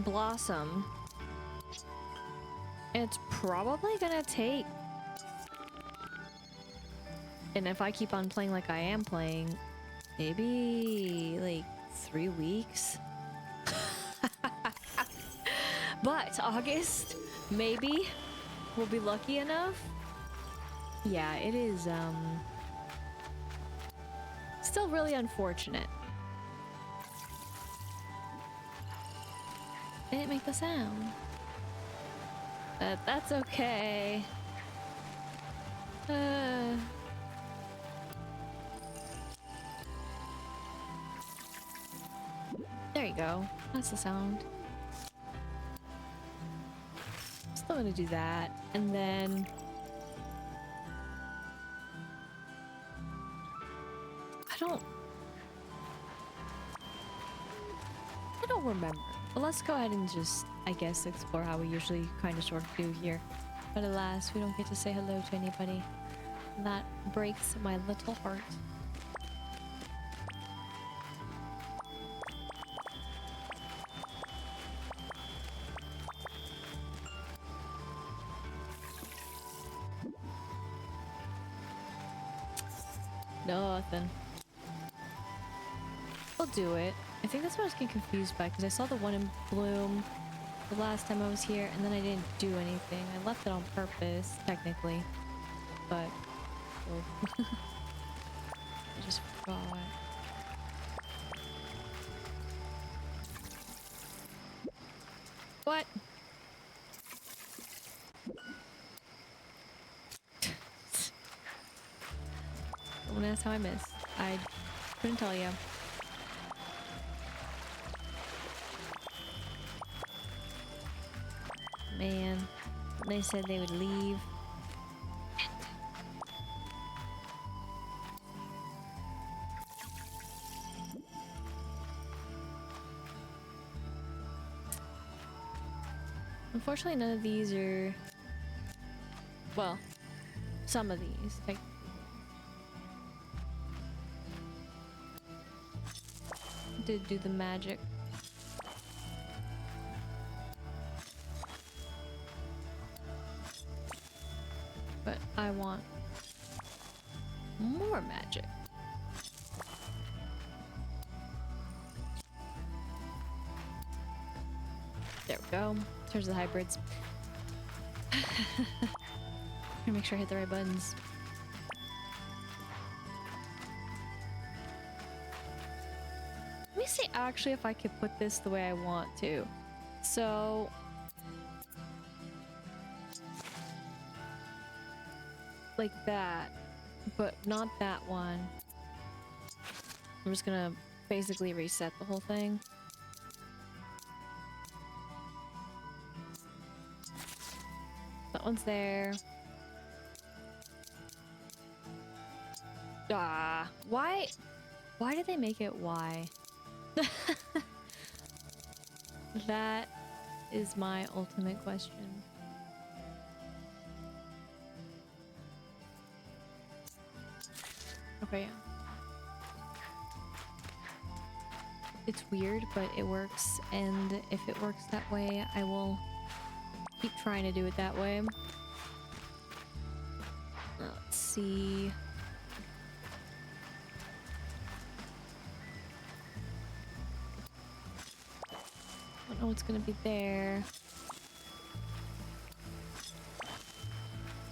blossom, it's probably gonna take, and if I keep on playing like I am playing, maybe like 3 weeks. But August, maybe we'll be lucky enough. Yeah, it is still really unfortunate. I didn't make the sound. That's okay. There you go. That's the sound. Still gonna do that. And then I don't remember. But let's go ahead and just, I guess, explore how we usually kind of sort of do here. But alas, we don't get to say hello to anybody. And that breaks my little heart. Nothing. We'll do it. I think that's what I was getting confused by, because I saw the one in bloom the last time I was here, and then I didn't do anything. I left it on purpose, technically. But... oh. I just forgot. What? Don't ask how I missed. I couldn't tell you. Man, they said they would leave. Unfortunately, none of these are... well, some of these. Like, did do the magic. But I want more magic. There we go. There's the hybrids. Gonna make sure I hit the right buttons. Let me see actually if I could put this the way I want to. So like that, but not that one. I'm just gonna basically reset the whole thing. That one's there. Ah, why did they make it Y? That is my ultimate question. Okay, yeah. It's weird, but it works, and if it works that way, I will keep trying to do it that way. Let's see. I don't know what's gonna be there.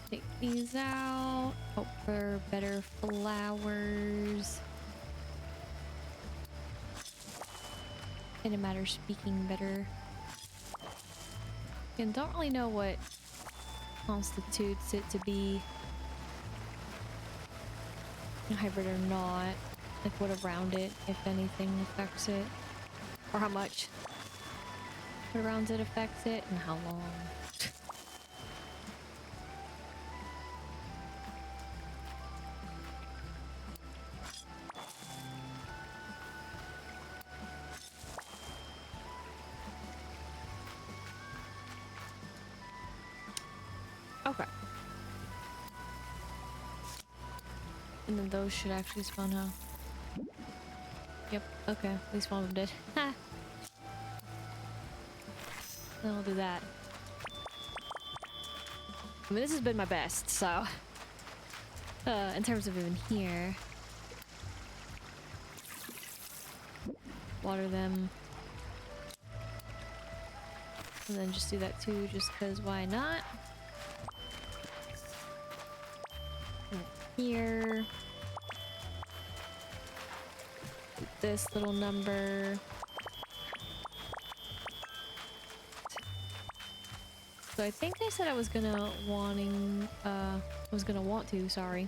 Take these out. Hope for better flowers. In a matter of speaking, better. And don't really know what constitutes it to be a hybrid or not. Like what around it, if anything, affects it. Or how much. What around it affects it and how long. Okay. And then those should actually spawn, huh? Yep, okay. At least one of them did. Ha! Then I'll do that. I mean, this has been my best, so... in terms of even here... Water them. And then just do that too, just because why not? And here... This little number... So I think they said I was gonna want to, sorry.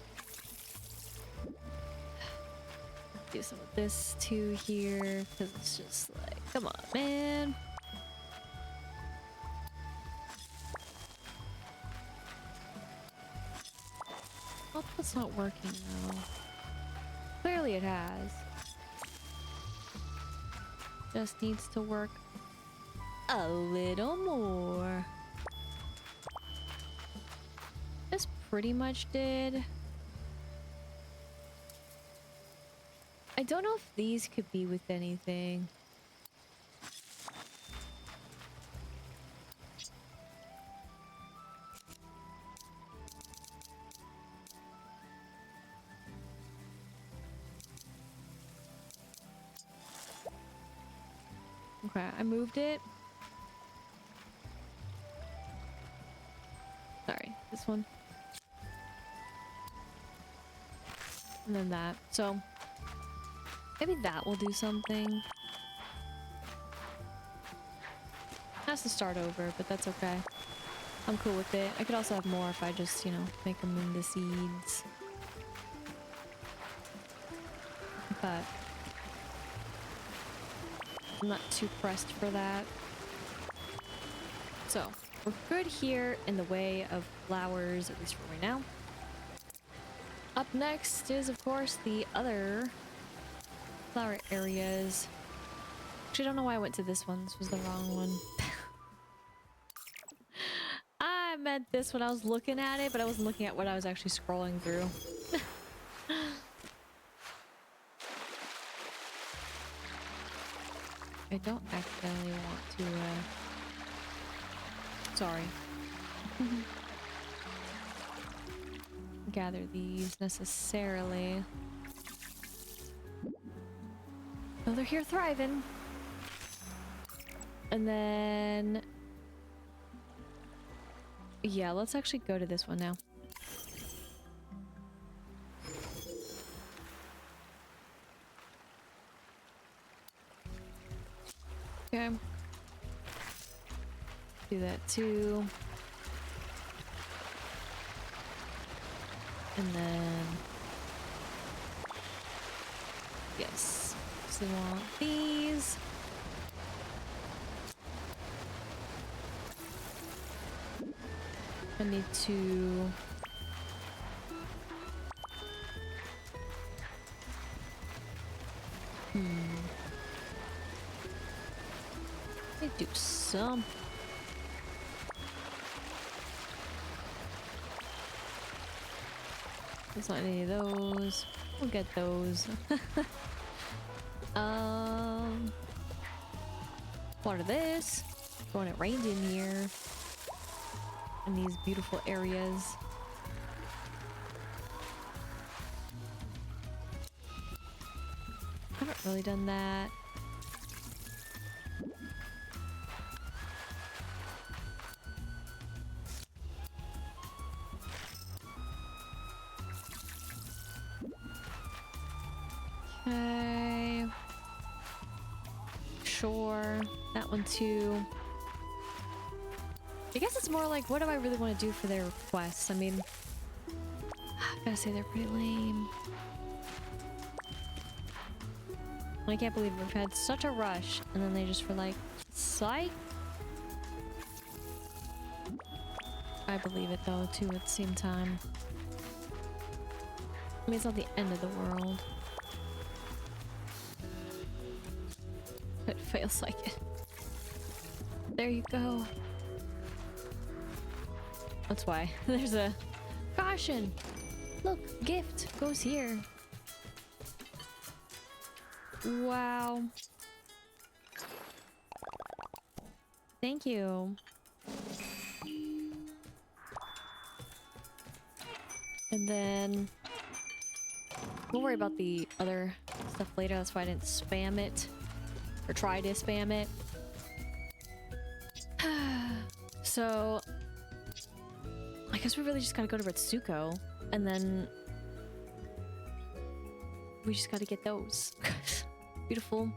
Do some of this too here, because it's just like, come on, man. Output's not working though. Clearly it has. Just needs to work a little more. This pretty much did. I don't know if these could be with anything. Okay, I moved it. Sorry, this one. And then that. So, maybe that will do something. Has to start over, but that's okay. I'm cool with it. I could also have more if I just, you know, make them into seeds. But I'm not too pressed for that. So, we're good here in the way of flowers, at least for right now. Up next is, of course, the other flower areas. Actually, I don't know why I went to this one. This was the wrong one. I meant this when I was looking at it, but I wasn't looking at what I was actually scrolling through. I don't accidentally want to, sorry. Gather these necessarily. Oh, they're here thriving. And then... yeah, let's actually go to this one now. Okay. Do that too. And then... yes. So we want these. I need to... I do some. There's not any of those. We'll get those. Water this. When it rained in here. In these beautiful areas. I haven't really done that. Okay. Sure. That one too. I guess it's more like, what do I really want to do for their requests? I mean, I gotta say they're pretty lame. I can't believe we've had such a rush, and then they just were like, psych. I believe it though, too, at the same time. I mean, it's not the end of the world. It feels like it. There you go. That's why. There's a caution. Look, gift goes here. Wow. Thank you. And then we'll worry about the other stuff later. That's why I didn't spam it. Or try to spam it. So I guess we really just gotta go to Retsuko, and then we just gotta get those. Beautiful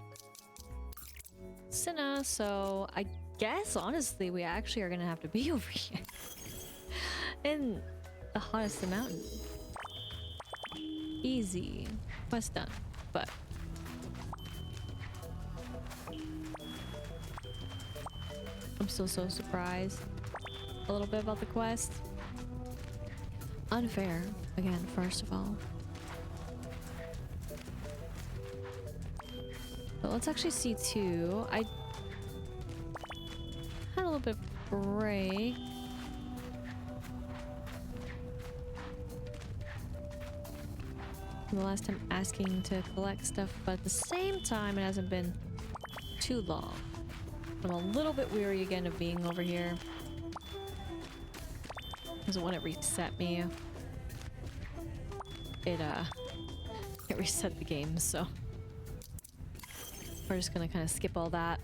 Sinna. So I guess honestly we actually are gonna have to be over here in the hottest of the mountain. Easy. Quest done. But I'm still so surprised a little bit about the quest. Unfair, again, first of all. But let's actually see too. I had a little bit of break. The last time asking to collect stuff, but at the same time it hasn't been too long. I'm a little bit weary again of being over here. Because when it reset me, it reset the game, so we're just gonna kind of skip all that.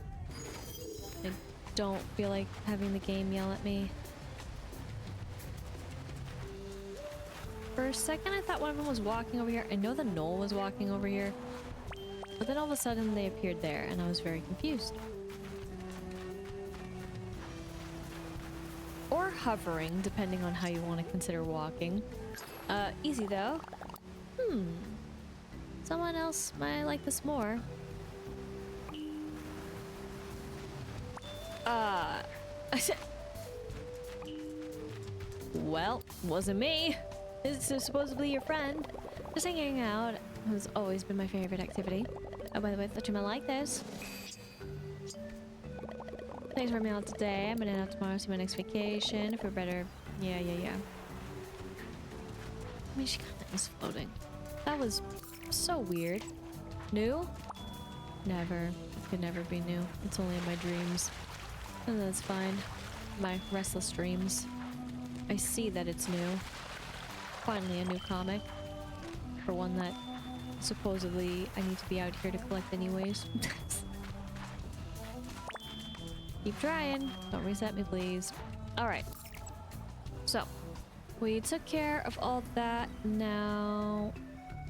I don't feel like having the game yell at me. For a second I thought one of them was walking over here. I know the knoll was walking over here, but then all of a sudden they appeared there and I was very confused. Or hovering, depending on how you want to consider walking. Easy though. Someone else might like this more. Well, wasn't me. It's supposedly your friend. Just hanging out has always been my favorite activity. Oh, by the way, I thought you might like this. Thanks for having me out today. I'm gonna head out tomorrow, see my next vacation. If we're better. Yeah. I mean, she kind of was floating. That was so weird. New? Never. It could never be new. It's only in my dreams. And that's fine. My restless dreams. I see that it's new. Finally a new comic. For one that supposedly I need to be out here to collect anyways. Keep trying. Don't reset me, please. Alright. So, we took care of all that. Now,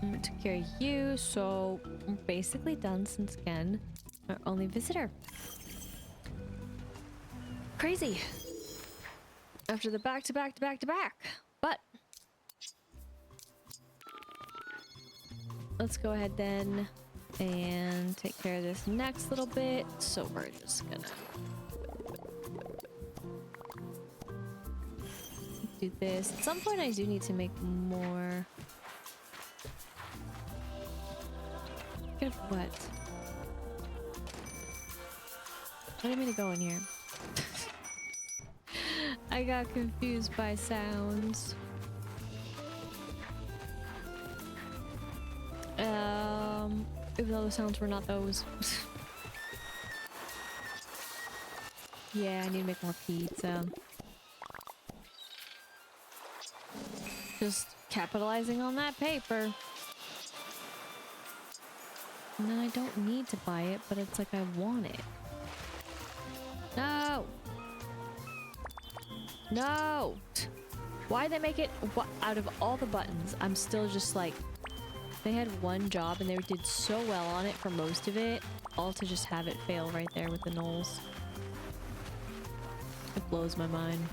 we took care of you. So, we're basically done since again, our only visitor. crazy. After the back to back to back to back. But let's go ahead then and take care of this next little bit. So we're just gonna do this. At some point I do need to make more. Good what? I didn't mean to go in here. I got confused by sounds. Even though the sounds were not those. Yeah, I need to make more pizza. Just capitalizing on that paper. And then I don't need to buy it, but it's like I want it. No! No! Why'd they make it? Out of all the buttons, I'm still just like... They had one job and they did so well on it for most of it, all to just have it fail right there with the nulls. It blows my mind.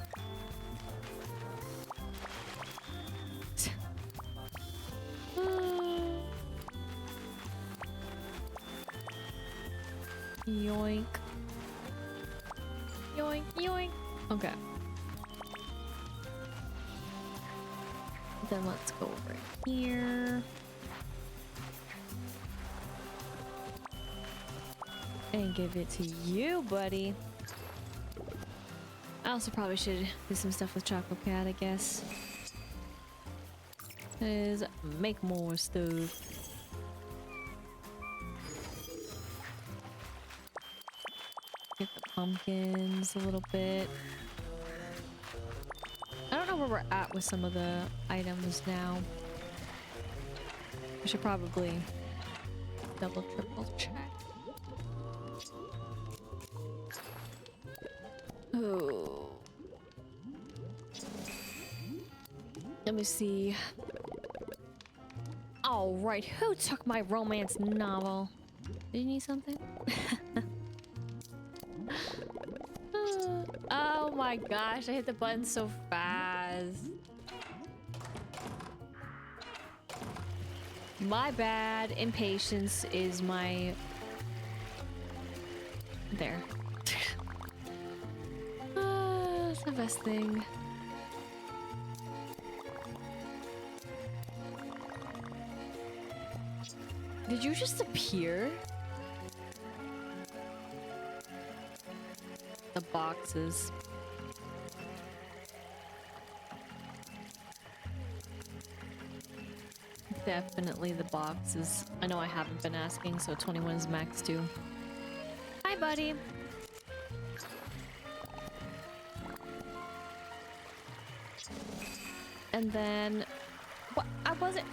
Yoink. Yoink, yoink. Okay. Then let's go over here. And give it to you, buddy. I also probably should do some stuff with Choco Cat, I guess. Is make more stuff. Get the pumpkins a little bit. I don't know where we're at with some of the items now. I should probably double, triple check. Oh. Let me see. All right, who took my romance novel? Did you need something? Oh my gosh, I hit the button so fast. My bad. Impatience is my... There. That's the best thing. Did you just appear? The boxes. Definitely the boxes. I know I haven't been asking, so 21 is max too. Hi, buddy. And then... What? I wasn't...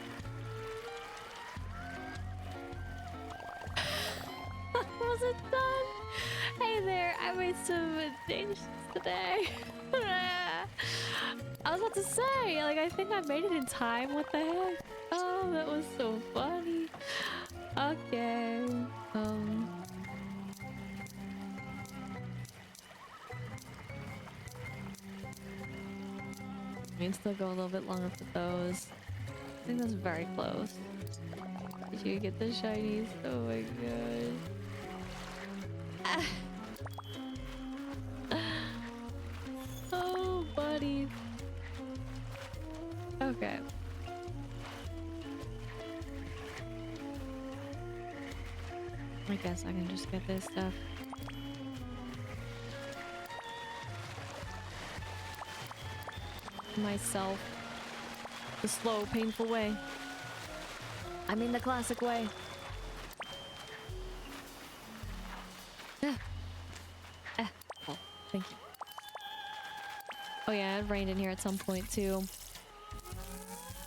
I wasn't done. Hey there, I made some dishes today. I was about to say, like, I think I made it in time. What the heck? Oh, that was so funny. Okay. I can still go a little bit longer for those. I think that's very close. Did you get the shinies? Oh my gosh. Oh, buddy. Okay. I guess I can just get this stuff. Myself. The slow, painful way. I mean the classic way. Oh, thank you. Oh yeah, it rained in here at some point too.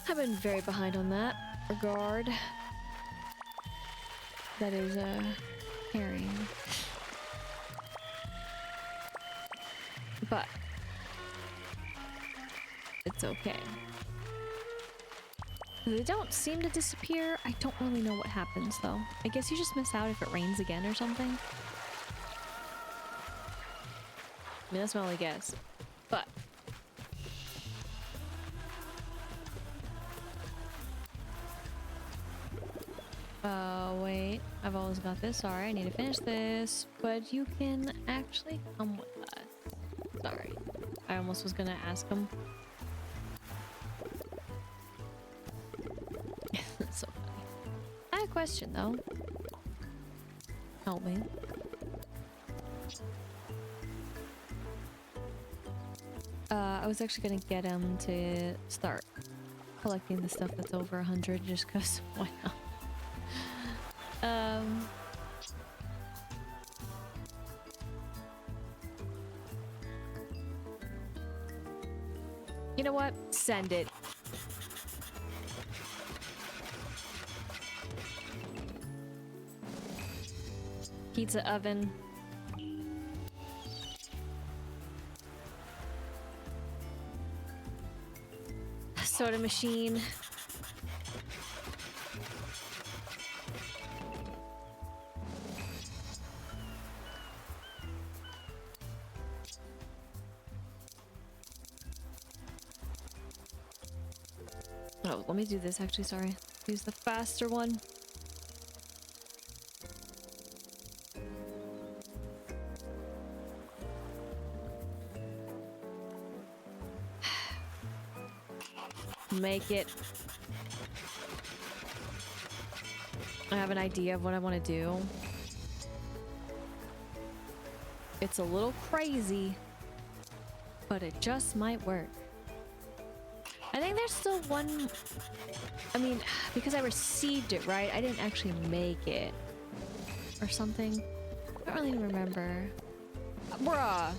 I've been very behind on that regard. That is caring. But it's okay. They don't seem to disappear. I don't really know what happens though. I guess you just miss out if it rains again or something. I mean, that's my only guess. But wait. I've always got this. Sorry, I need to finish this. But you can actually come with us. Sorry. I almost was gonna ask him. That's so funny. I have a question though. Help me. I was actually gonna get him to start collecting the stuff that's over 100 just cause why not? You know what? Send it. Pizza oven. Soda machine. Oh, let me do this actually, sorry. Use the faster one. Make it. I have an idea of what I want to do. It's a little crazy, but it just might work. I think there's still one. I mean, because I received it, right? I didn't actually make it. Or something. I don't really remember. Bruh.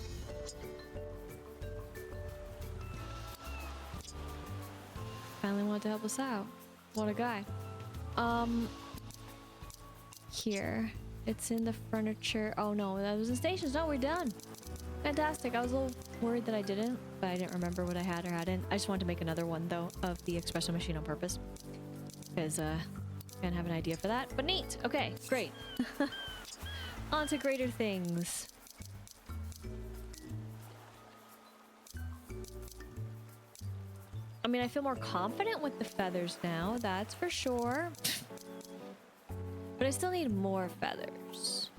Finally wanted to help us out. What a guy. Here. It's in the furniture. Oh no, that was the stations. No, we're done. Fantastic. I was a little worried that I didn't, but I didn't remember what I had or hadn't. I just wanted to make another one though of the espresso machine on purpose. Because I didn't have an idea for that. But neat. Okay, great. On to greater things. I mean, I feel more confident with the feathers now, that's for sure. But I still need more feathers.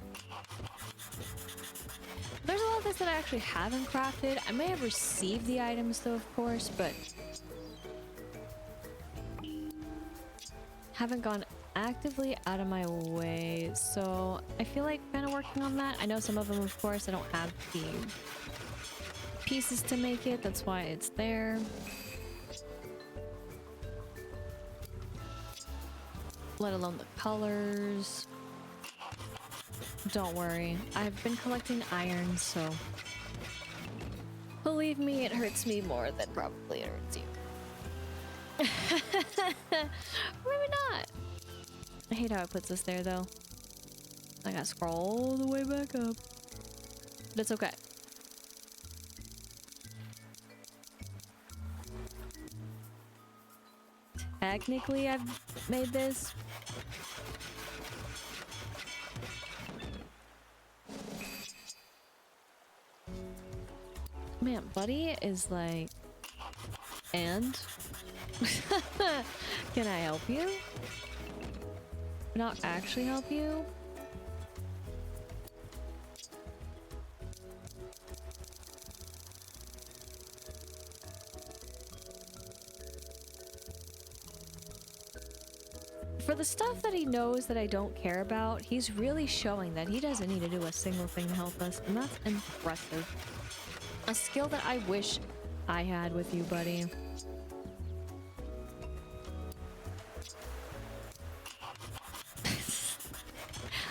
There's a lot of this that I actually haven't crafted. I may have received the items though, of course, but haven't gone actively out of my way. So I feel like kind of working on that. I know some of them, of course, I don't have the pieces to make it. That's why it's there. Let alone the colors. Don't worry, I've been collecting iron, so believe me, it hurts me more than probably it hurts you. Maybe not. I hate how it puts us there though. I gotta scroll all the way back up. But it's okay. Technically, I've made this. Man, Buddy is like, and? Can I help you? Not actually help you? For the stuff that he knows that I don't care about, he's really showing that he doesn't need to do a single thing to help us, and that's impressive. A skill that I wish I had with you, buddy.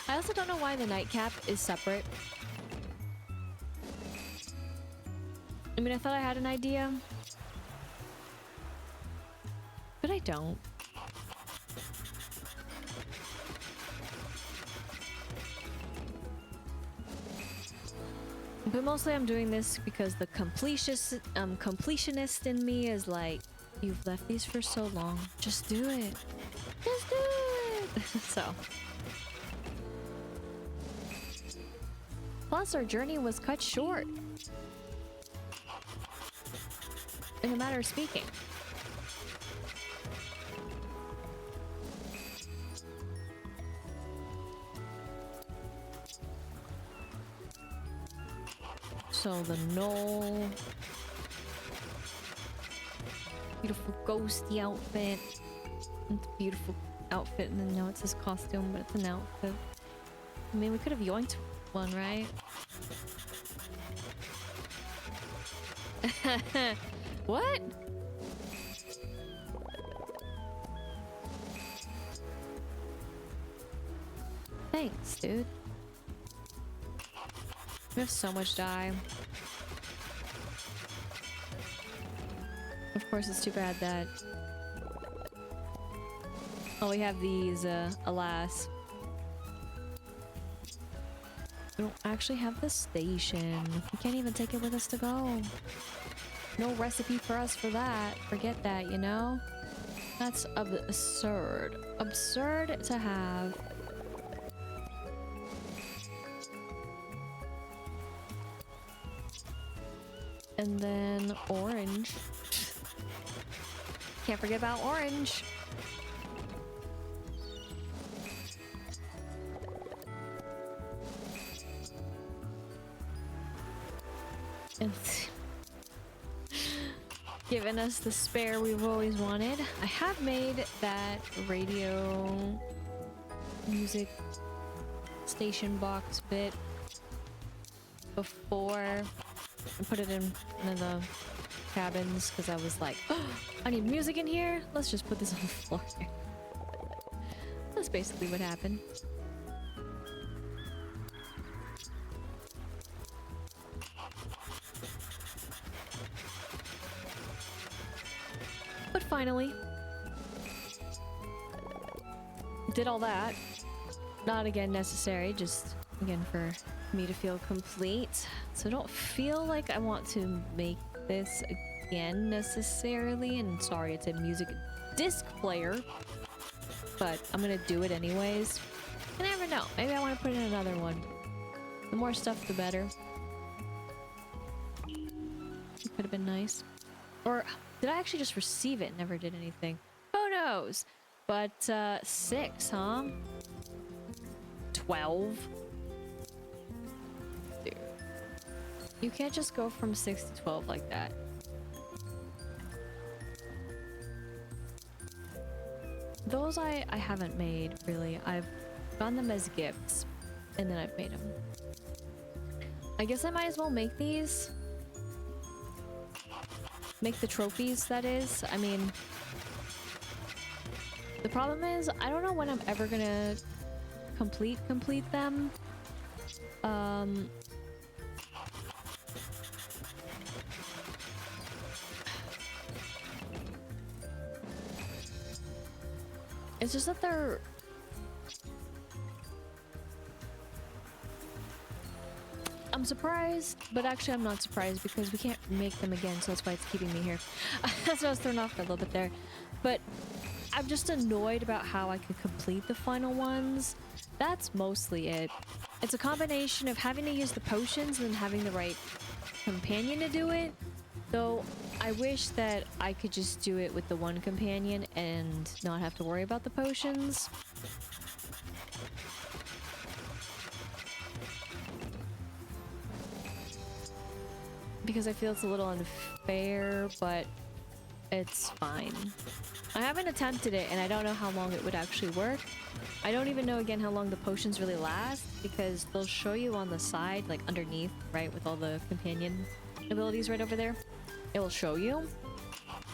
I also don't know why the nightcap is separate. I mean, I thought I had an idea, but I don't. But mostly I'm doing this because the completionist in me is like, you've left these for so long. Just do it. Just do it. So. Plus, our journey was cut short. in a matter of speaking. So the knoll. Beautiful ghosty outfit. It's a beautiful outfit, and then now it's his costume, but it's an outfit. I mean, we could have yoinked one, right? What? Thanks, dude. We have so much dye. Of course, it's too bad that... Oh, we have these, alas. We don't actually have the station. We can't even take it with us to go. No recipe for us for that. Forget that, you know? That's absurd. Absurd to have. And then orange. Can't forget about orange. And giving us the spare we've always wanted. I have made that radio music station box bit before. I put it in one of the cabins because I was like, oh, I need music in here. Let's just put this on the floor. That's basically what happened. But finally, did all that. Not again necessary, just again for me to feel complete. So I don't feel like I want to make this again necessarily. And sorry, it's a music disc player, but I'm gonna do it anyways. You never know. Maybe I want to put in another one. The more stuff, the better. It could have been nice. Or did I actually just receive it and never did anything? Who knows? But 6, huh? 12. Dude. You can't just go from 6 to 12 like that. Those I haven't made, really. I've gotten them as gifts, and then I've made them. I guess I might as well make these. Make the trophies, that is. I mean, the problem is, I don't know when I'm ever gonna complete them. It's just that they're... I'm surprised, but actually I'm not surprised because we can't make them again, so that's why it's keeping me here. That's why I was thrown off for a little bit there. But I'm just annoyed about how I could complete the final ones. That's mostly it. It's a combination of having to use the potions and then having the right companion to do it. Though I wish that I could just do it with the one companion and not have to worry about the potions. Because I feel it's a little unfair, but it's fine. I haven't attempted it, and I don't know how long it would actually work. I don't even know, again, how long the potions really last, because they'll show you on the side, like underneath, right, with all the companion abilities right over there. It will show you.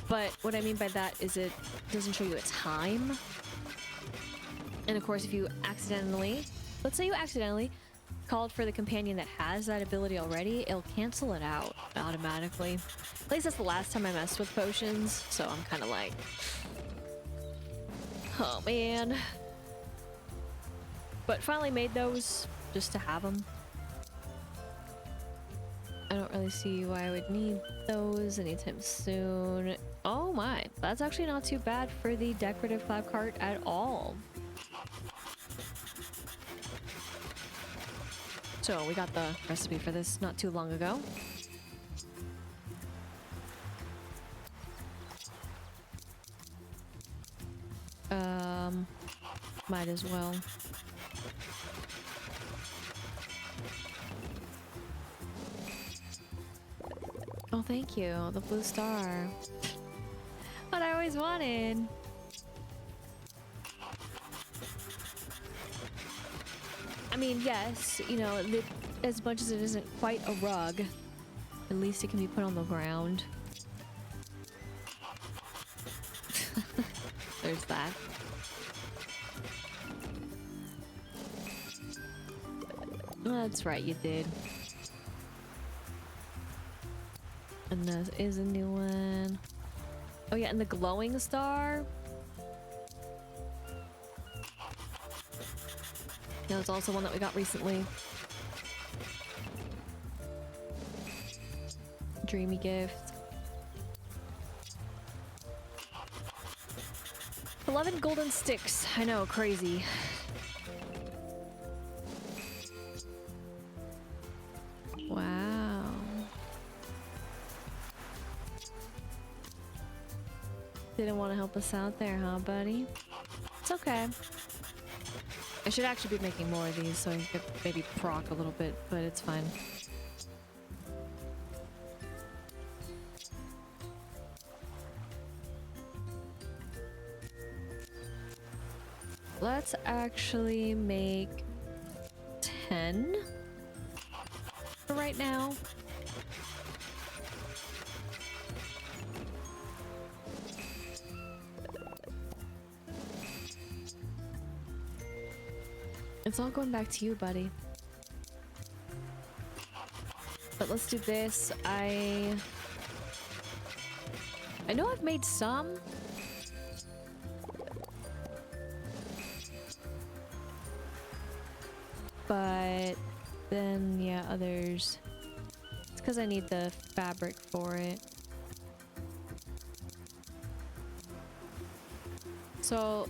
But what I mean by that is it doesn't show you a time. And of course, if you accidentally, let's say you accidentally called for the companion that has that ability already, it'll cancel it out automatically. At least that's the last time I messed with potions, so I'm kind of like, oh man. But finally made those just to have them. I don't really see why I would need those anytime soon. Oh my, that's actually not too bad for the decorative cloud cart at all. So we got the recipe for this not too long ago. Might as well. Oh, thank you. The blue star. What I always wanted. I mean, yes, you know, as much as it isn't quite a rug, at least it can be put on the ground. There's that. That's right, you did. And this is a new one. Oh yeah, and the glowing star. That was also one that we got recently. Dreamy gift. 11 golden sticks. I know, crazy. Wow. Didn't want to help us out there, huh, buddy? It's okay. I should actually be making more of these so I could maybe proc a little bit, but it's fine. Let's actually make 10 for right now. It's all going back to you, buddy. But let's do this. I know I've made some. But then, yeah, others. It's because I need the fabric for it. So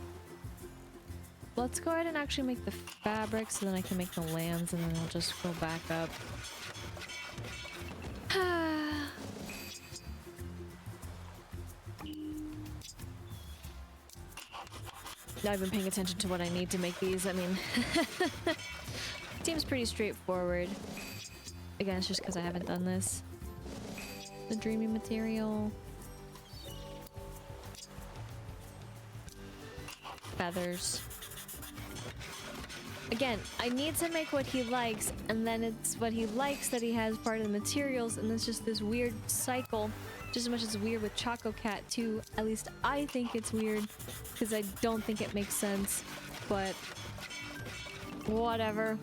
let's go ahead and actually make the fabric so then I can make the lands and then I'll just go back up. I've been paying attention to what I need to make these. I mean, seems pretty straightforward. Again, it's just because I haven't done this. The dreamy material. Feathers. Again, I need to make what he likes, and then it's what he likes that he has part of the materials, and it's just this weird cycle. Just as much as it's weird with Choco Cat too. At least I think it's weird, because I don't think it makes sense, but whatever.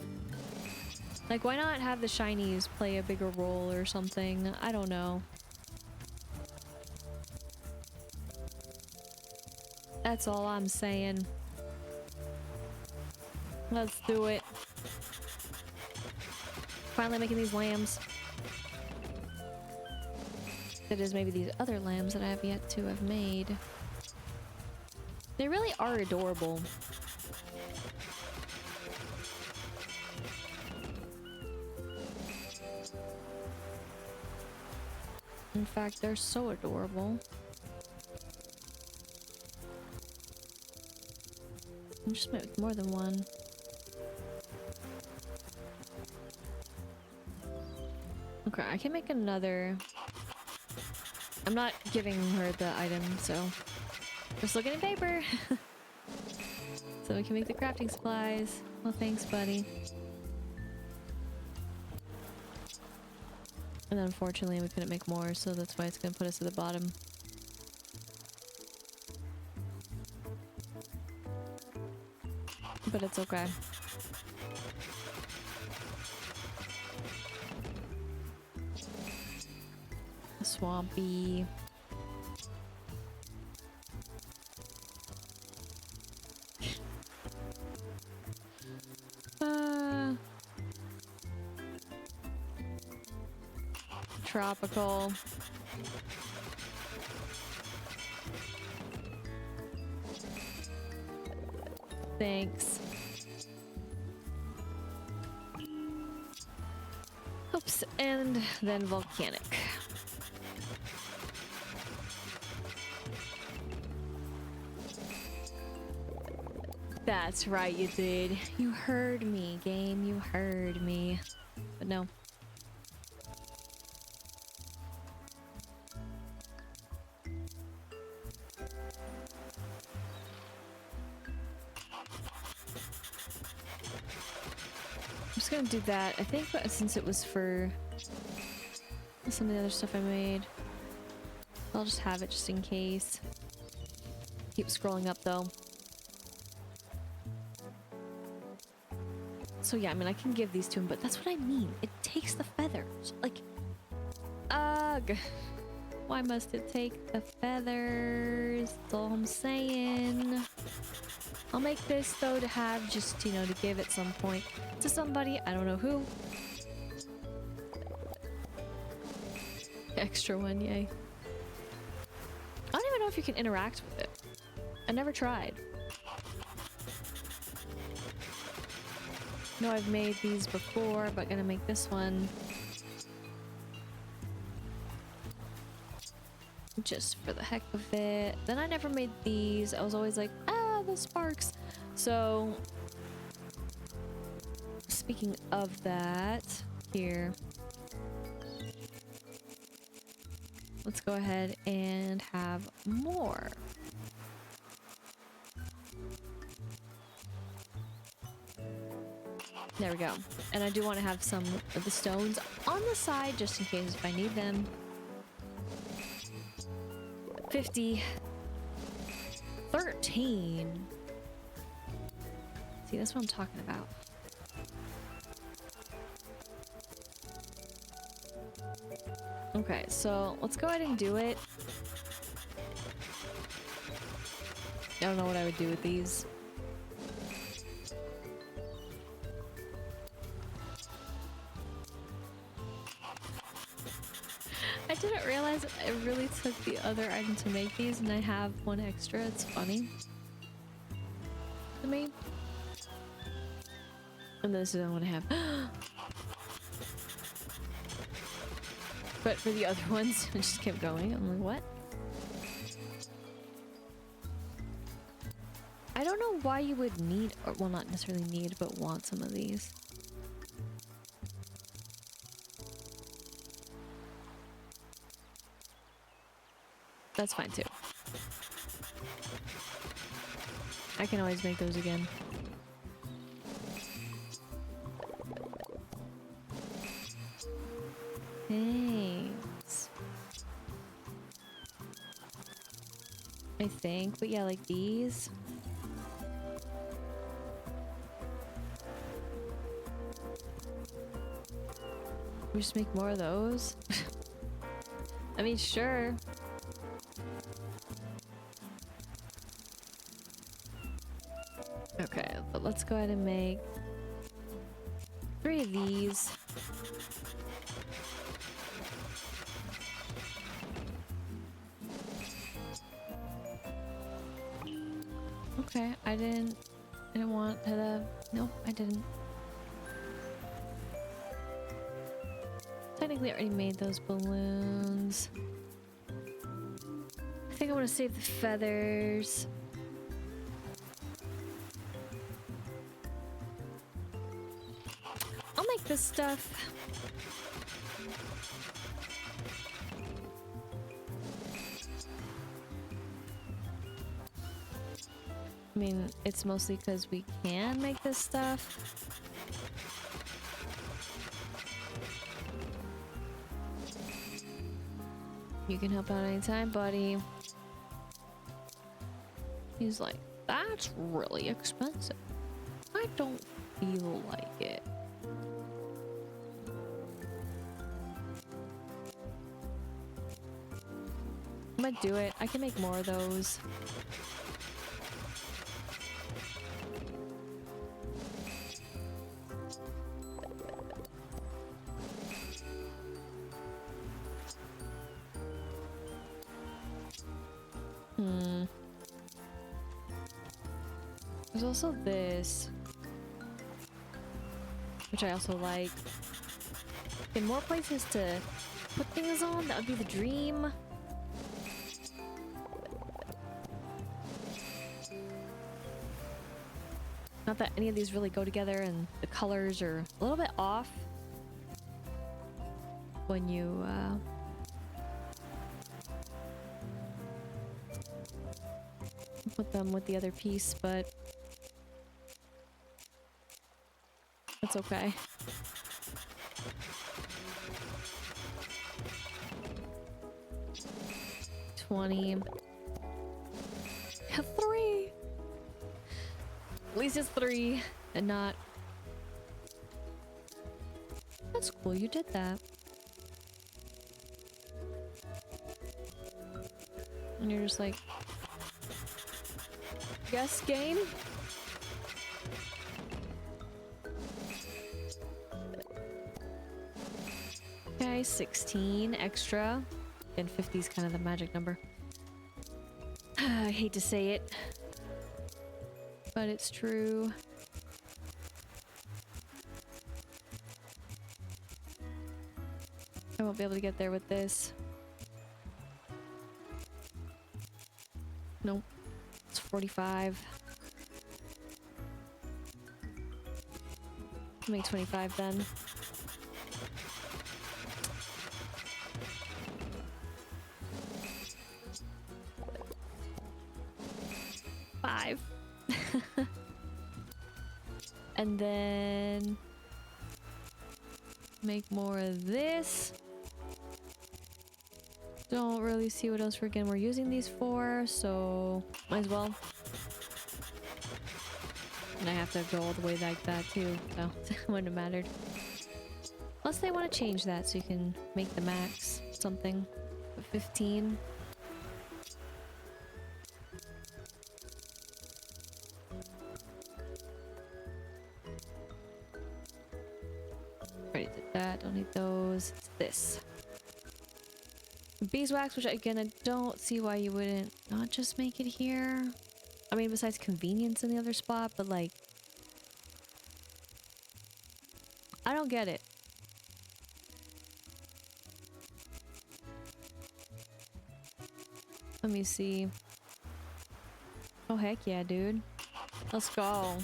Like, why not have the shinies play a bigger role or something? I don't know. That's all I'm saying. Let's do it. Finally making these lambs. That is maybe these other lambs that I have yet to have made. They really are adorable. In fact, they're so adorable. I'm just make more than one. Okay, I can make another. I'm not giving her the item, so we're still getting paper. So we can make the crafting supplies. Well, thanks, buddy. And unfortunately, we couldn't make more, so that's why it's gonna put us at the bottom. But it's okay. Swampy. Tropical. Thanks. Oops, and then volcanic. That's right, you did. You heard me, game. You heard me. But no. I'm just gonna do that. I think since it was for some of the other stuff I made, I'll just have it just in case. Keep scrolling up though. So yeah, I mean, I can give these to him, but that's what I mean. It takes the feathers. Like, ugh. Why must it take the feathers? That's all I'm saying. I'll make this though to have just, you know, to give at some point to somebody. I don't know who. Extra one, yay. I don't even know if you can interact with it. I never tried. No, I've made these before, but gonna make this one just for the heck of it. Then I never made these. I was always like, ah, the sparks. So speaking of that, here, let's go ahead and have more. There we go. And I do want to have some of the stones on the side just in case if I need them. 50. 13. See, that's what I'm talking about. Okay, so let's go ahead and do it. I don't know what I would do with these. I didn't realize it really took the other item to make these, and I have one extra. It's funny to me. And this is the one I have. But for the other ones, I just kept going. I'm like, what? I don't know why you would need, or well, not necessarily need, but want some of these. That's fine too. I can always make those again. Thanks. I think, but yeah, like these. We just make more of those. I mean, sure. Okay, but let's go ahead and make 3 of these. Okay, I didn't want to, nope, I didn't. Technically I already made those balloons. I think I want to save the feathers. I'll make this stuff. I mean, it's mostly because we can make this stuff. You can help out anytime, buddy. He's like, that's really expensive. I don't feel like it. I'm gonna do it. I can make more of those. There's also this, which I also like. In more places to put things on, that would be the dream. Not that any of these really go together, and the colors are a little bit off when you put them with the other piece, but that's okay. $20. 3. At least it's 3 and not. That's cool, you did that. And you're just like, guess game? Okay, 16 extra. And 50 is kind of the magic number. I hate to say it, but it's true. I won't be able to get there with this. Nope. It's 45. I'll make 25 then. And then make more of this. Don't really see what else we're using these for, so might as well. And I have to go all the way like that too, so it wouldn't have mattered. Unless they want to change that so you can make the max something. 15. Already did that, don't need those. It's this. Beeswax, which again, I don't see why you wouldn't not just make it here. I mean, besides convenience in the other spot, but like, I don't get it. Let me see. Oh, heck yeah, dude. Let's go.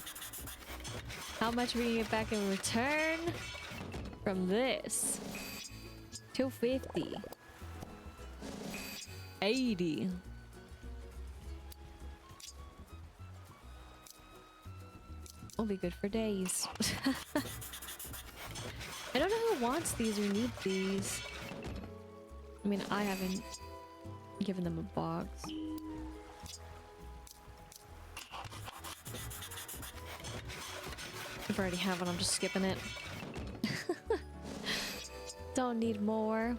How much are we gonna get back in return from this? 250. 80. Will be good for days. I don't know who wants these or needs these. I mean, I haven't given them a box. If I already have one, I'm just skipping it. Don't need more.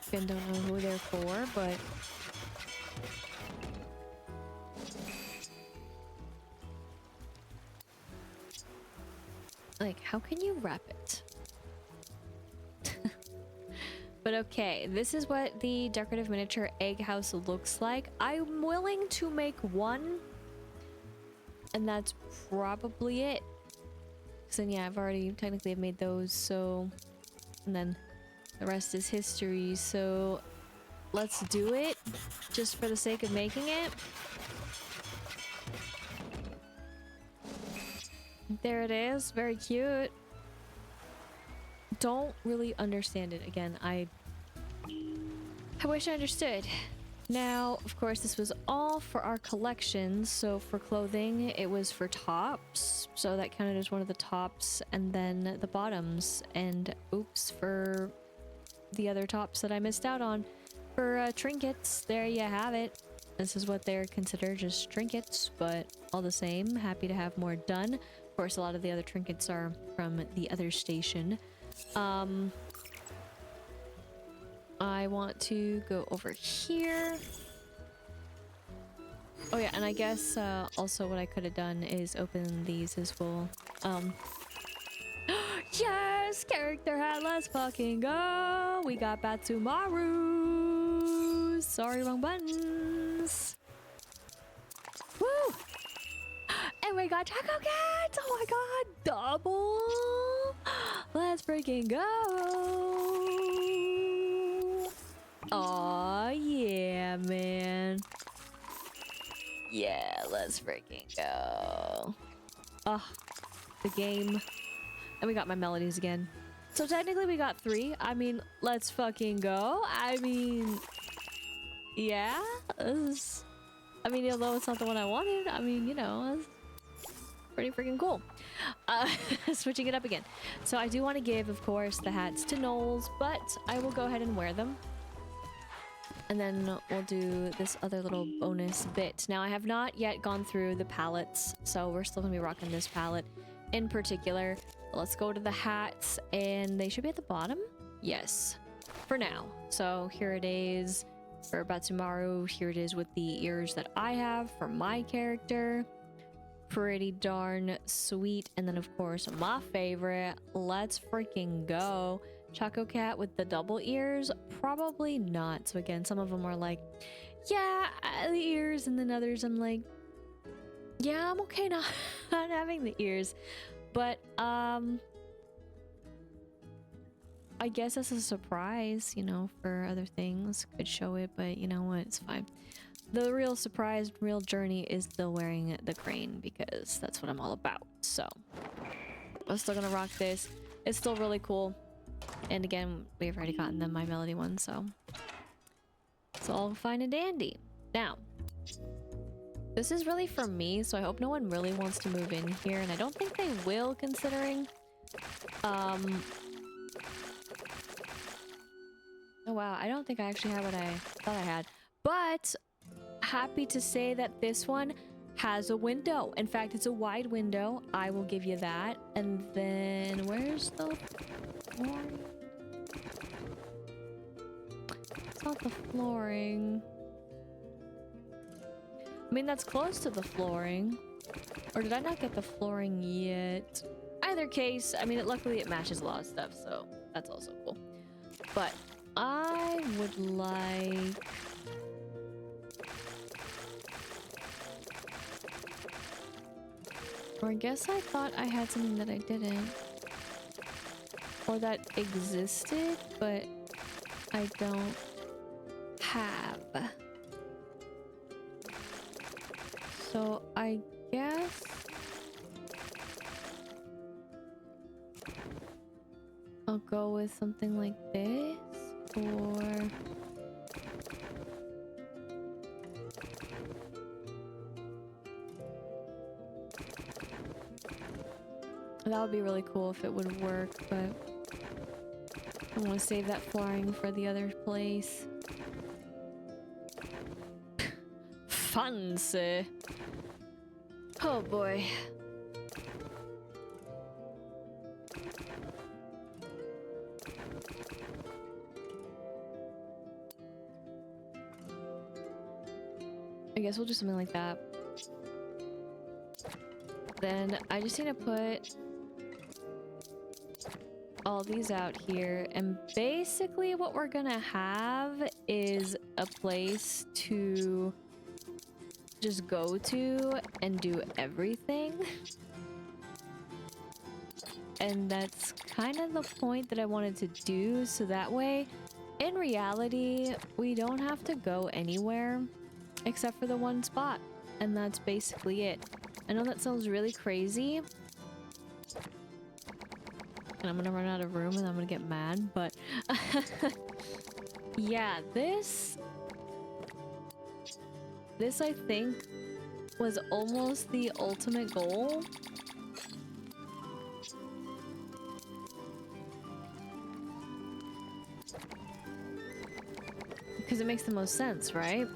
Again, don't know who they're for, but like, how can you wrap it? But okay, this is what the decorative miniature egg house looks like. I'm willing to make one, and that's probably it. Because then, yeah, I've already technically made those, so, and then the rest is history. So let's do it just for the sake of making it. There it is, very cute. Don't really understand it. Again, I wish I understood. Now, of course, this was all for our collections. So for clothing, it was for tops. So that counted as one of the tops, and then the bottoms. And oops, for the other tops that I missed out on. For trinkets, there you have it. This is what they're considered, just trinkets, but all the same, happy to have more done. Of course, a lot of the other trinkets are from the other station. I want to go over here. Oh yeah, and I guess also what I could have done is open these as well. Yes! Character hat, let's fucking go! We got Batsumaru! Sorry, wrong buttons! Woo! And we got Taco Cats! Oh my god! Double! Let's freaking go! Aw, yeah, man. Yeah, let's freaking go. Oh, the game. And we got my melodies again. So technically we got 3. I mean, let's fucking go. I mean, yeah. I mean, although it's not the one I wanted, I mean, you know, it's pretty freaking cool. Switching it up again. So I do want to give, of course, the hats to Knowles, but I will go ahead and wear them. And then we'll do this other little bonus bit. Now, I have not yet gone through the palettes, so we're still gonna be rocking this palette in particular. Let's go to the hats, and they should be at the bottom. Yes, for now. So here it is for Batsumaru. Here it is with the ears that I have for my character. Pretty darn sweet. And then, of course, my favorite. Let's freaking go. Choco Cat with the double ears? Probably not. So again, some of them are like, yeah, the ears, and then others I'm like, yeah, I'm okay not having the ears. But I guess as a surprise, you know, for other things, could show it, but you know what, it's fine. The real surprise, real journey is still wearing the crane, because that's what I'm all about. So I'm still gonna rock this. It's still really cool. And again, we've already gotten them my melody one, so it's all fine and dandy. Now, this is really for me, so I hope no one really wants to move in here, and I don't think they will, considering oh wow, I don't think I actually had what I thought I had, but happy to say that this one has a window. In fact, it's a wide window. I will give you that. And then where's the flooring? It's not the flooring. I mean, that's close to the flooring. Or did I not get the flooring yet? Either case, I mean, luckily it matches a lot of stuff, so that's also cool. But I would like... Or I guess I thought I had something that I didn't. Or that existed, but I don't have. So I guess... I'll go with something like this, or... That would be really cool if it would work, but I want to save that flooring for the other place. Fancy. Oh boy. I guess we'll do something like that. Then I just need to put all these out here, and basically what we're gonna have is a place to just go to and do everything. And that's kind of the point that I wanted to do, so that way in reality we don't have to go anywhere except for the one spot, and that's basically it. I know that sounds really crazy, and I'm gonna run out of room and I'm gonna get mad, but yeah, this I think was almost the ultimate goal. Because it makes the most sense, right?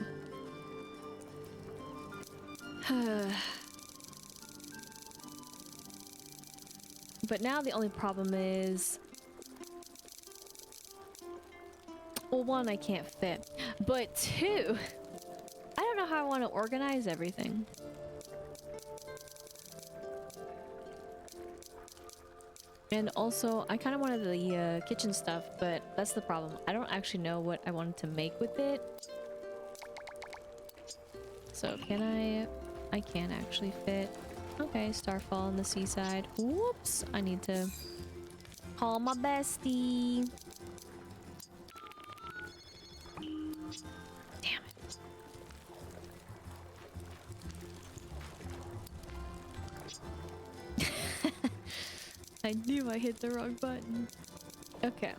But now the only problem is... Well, one, I can't fit. But two, I don't know how I want to organize everything. And also, I kind of wanted the kitchen stuff, but that's the problem. I don't actually know what I wanted to make with it. So can I can actually fit. Okay, Starfall on the seaside. Whoops, I need to call my bestie. Damn it. I knew I hit the wrong button. Okay.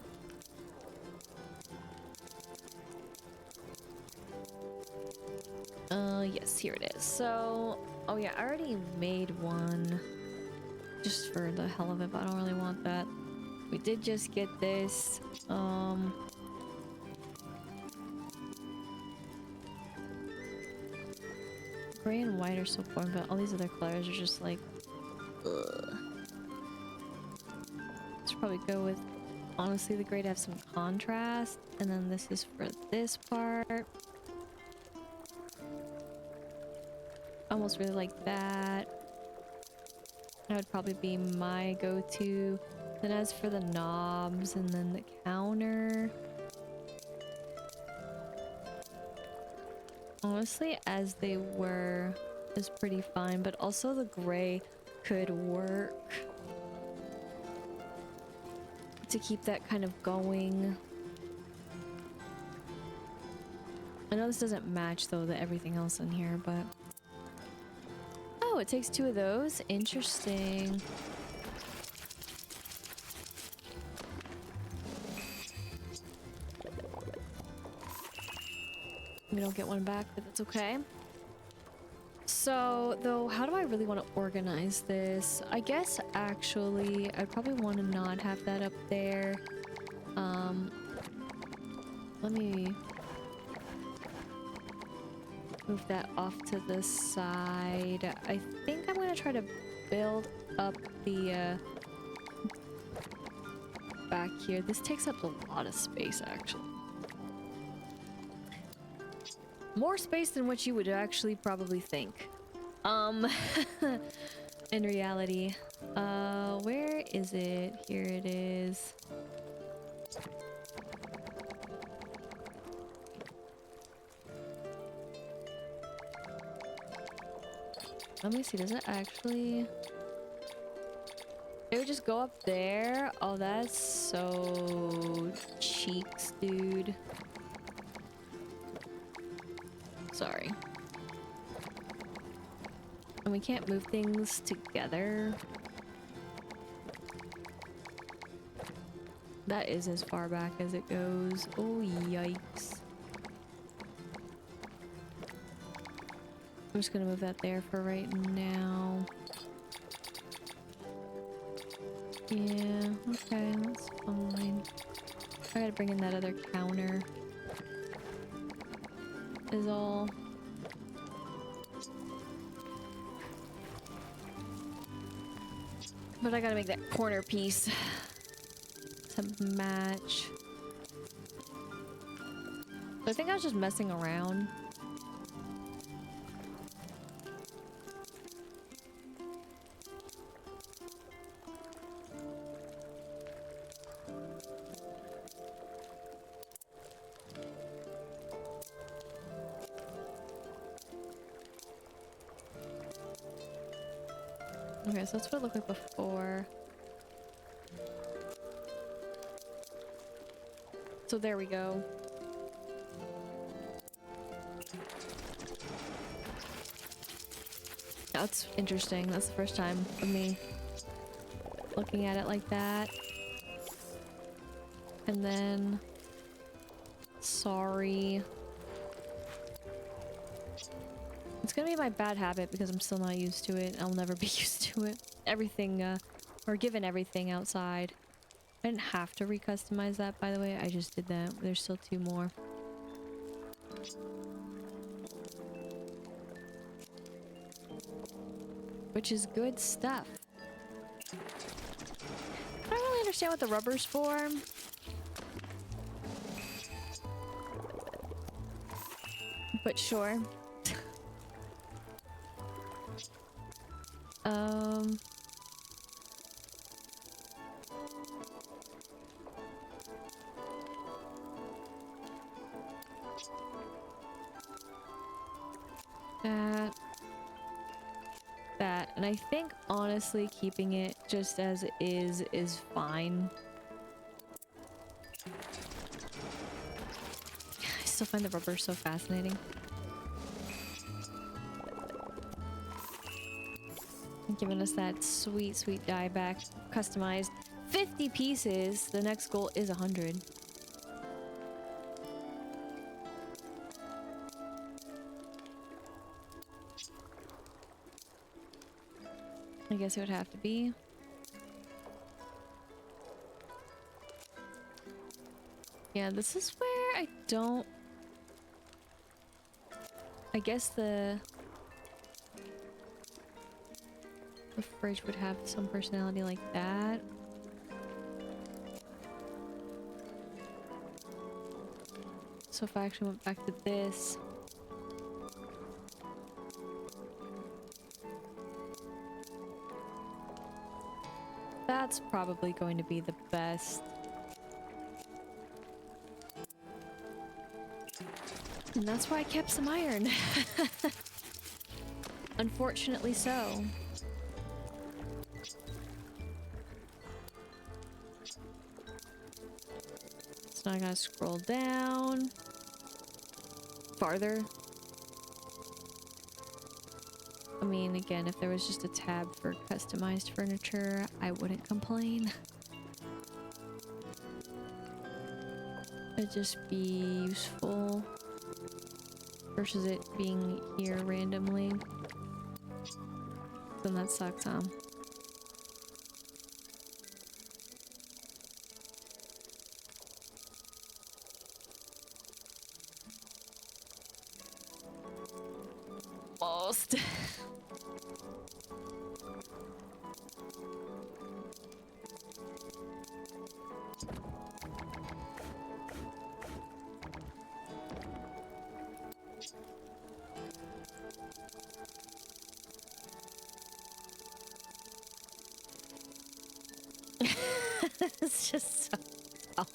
Yes, here it is. So, oh yeah, I already made one just for the hell of it, but I don't really want that. We did just get this. Gray and white are so boring, but all these other colors are just like, ugh. Let's probably go with, honestly, the gray to have some contrast, and then this is for this part. Almost really like that. That would probably be my go-to. Then as for the knobs and then the counter, honestly, as they were is pretty fine, but also the gray could work to keep that kind of going. I know this doesn't match though the everything else in here, but oh, it takes two of those. Interesting. We don't get one back, but that's okay. So, though, how do I really want to organize this? I guess, actually, I'd probably want to not have that up there. Let me move that off to the side. I think I'm going to try to build up the, back here. This takes up a lot of space, actually. More space than what you would actually probably think. In reality. Where is it? Here it is. Let me see, does it actually... It would just go up there? Oh, that's so... cheeks, dude. Sorry. And we can't move things together. That is as far back as it goes. Oh, yikes. I'm just gonna move that there for right now. Yeah, okay, that's fine. I gotta bring in that other counter. Is all. But I gotta make that corner piece to match. So I think I was just messing around. Okay, so that's what it looked like before. So there we go. That's interesting. That's the first time of me looking at it like that. And then... Sorry. It's gonna be my bad habit because I'm still not used to it. I'll never be used to it. Everything, or given everything outside. I didn't have to recustomize that, by the way. I just did that. There's still two more. Which is good stuff. I don't really understand what the rubber's for. But sure. That. And I think, honestly, keeping it just as it is fine. I still find the rubber so fascinating. giving us that sweet, sweet dye back. Customized 50 pieces. The next goal is 100. I guess it would have to be. Yeah, this is where I don't... I guess the fridge would have some personality like that. So if I actually went back to this... That's probably going to be the best. And that's why I kept some iron. Unfortunately so. So now I gotta scroll down farther. I mean, again, if there was just a tab for customized furniture, I wouldn't complain. It'd just be useful versus it being here randomly. Then that sucks, huh? Almost. It's just so tough.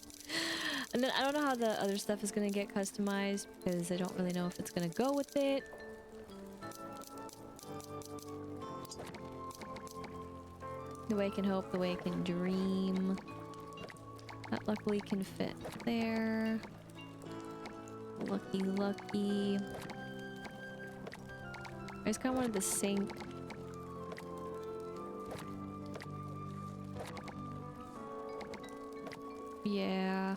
And then I don't know how the other stuff is gonna get customized because I don't really know if it's gonna go with it. The way I can hope, the way I can dream. That luckily can fit there. Lucky, lucky. I just kind of wanted the sink. Yeah.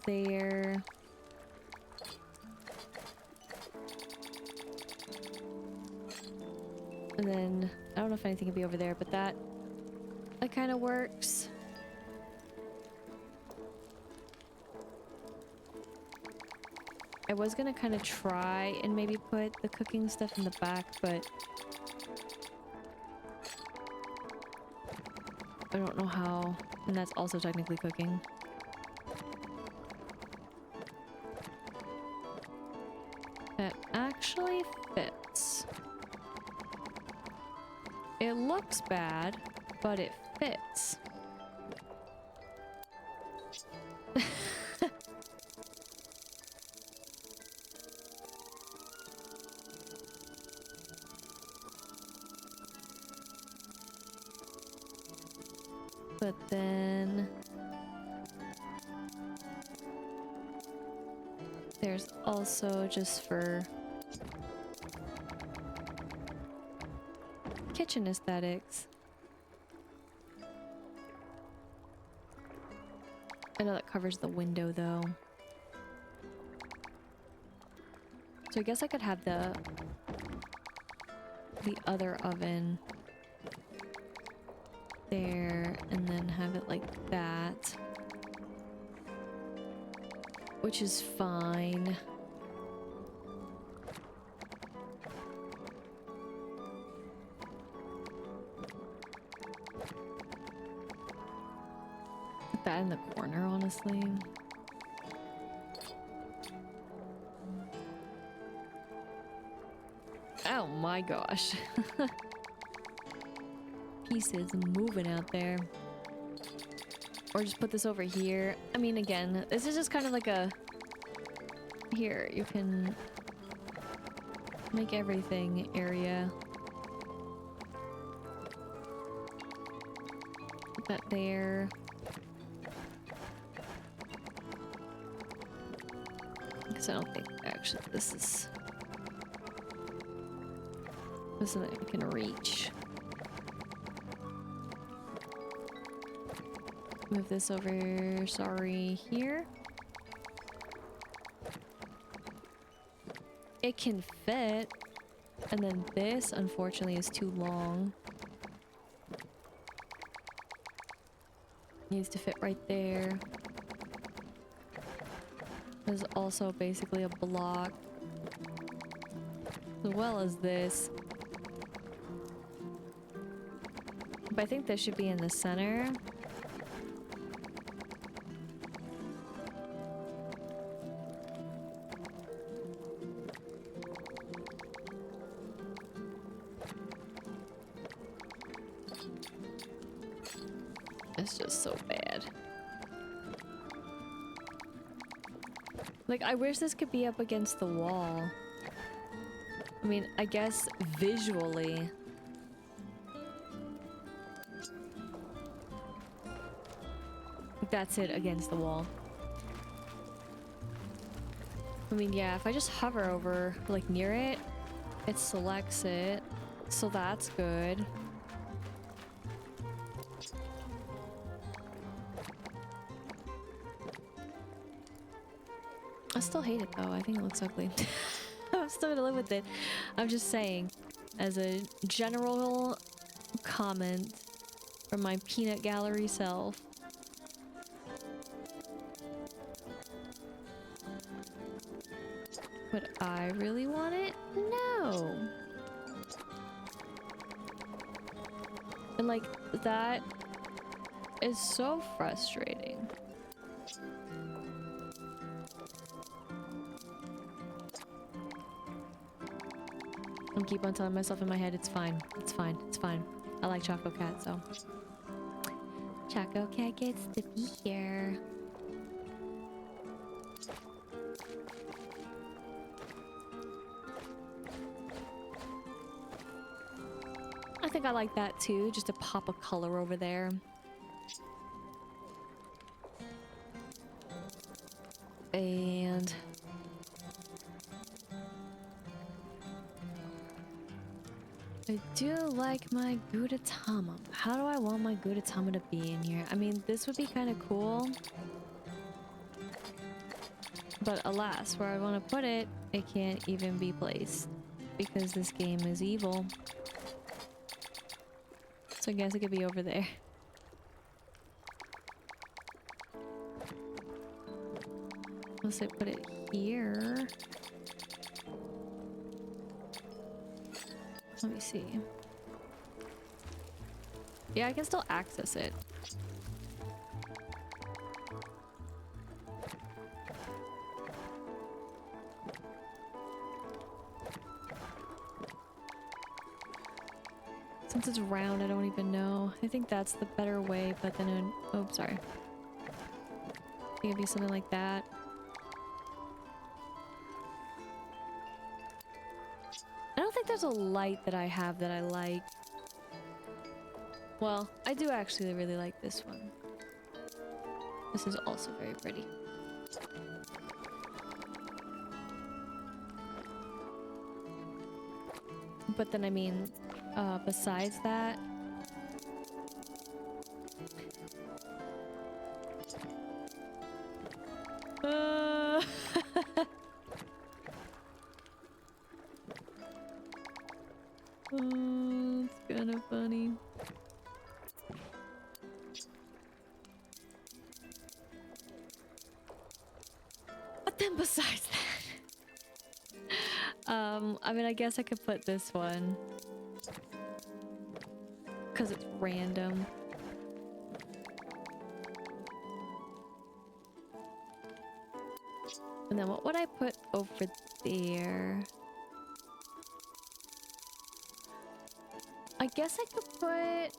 There. And then, I don't know if anything can be over there, but that kind of works. I was gonna kind of try and maybe put the cooking stuff in the back, but I don't know how. And that's also technically cooking. That actually fits. It looks bad, but it fits. But then there's also just for kitchen aesthetics. I know that covers the window though. So I guess I could have the other oven there and then have it like that, which is fine. Put that in the corner, honestly. Oh my gosh. Pieces moving out there. Or just put this over here. I mean, again, this is just kind of like a... Here, you can make everything area. Put that there. Because I don't think, actually, this is... So that I can reach. Move this over, sorry, here. It can fit. And then this, unfortunately, is too long. Needs to fit right there. There's also basically a block. As well as this. But I think this should be in the center. It's just so bad. Like, I wish this could be up against the wall. I mean, I guess visually. That's it against the wall. I mean, yeah, if I just hover over, like, near it, it selects it. So that's good. I still hate it though. I think it looks ugly. I'm still gonna live with it. I'm just saying, as a general comment from my peanut gallery self. Would I really want it? No. And like, that is so frustrating. I keep on telling myself in my head, it's fine, it's fine, it's fine. I like Choco Cat, so. Choco Cat gets to be here. I think I like that too, just to pop a color over there. And I do like my Gudetama. How do I want my Gudetama to be in here? I mean, this would be kind of cool. But alas, where I want to put it, it can't even be placed. Because this game is evil. So I guess it could be over there. Unless I put it here. Let me see. Yeah, I can still access it. Since it's round, I don't even know. I think that's the better way, but then it... Oh, sorry. I think it'd be something like that. I don't think there's a light that I have that I like. Well, I do actually really like this one. This is also very pretty. But then, I mean, besides that... Oh, it's kind of funny. But then besides that, I mean, I guess I could put this one. Because it's random. And then what would I put over there? I guess I could put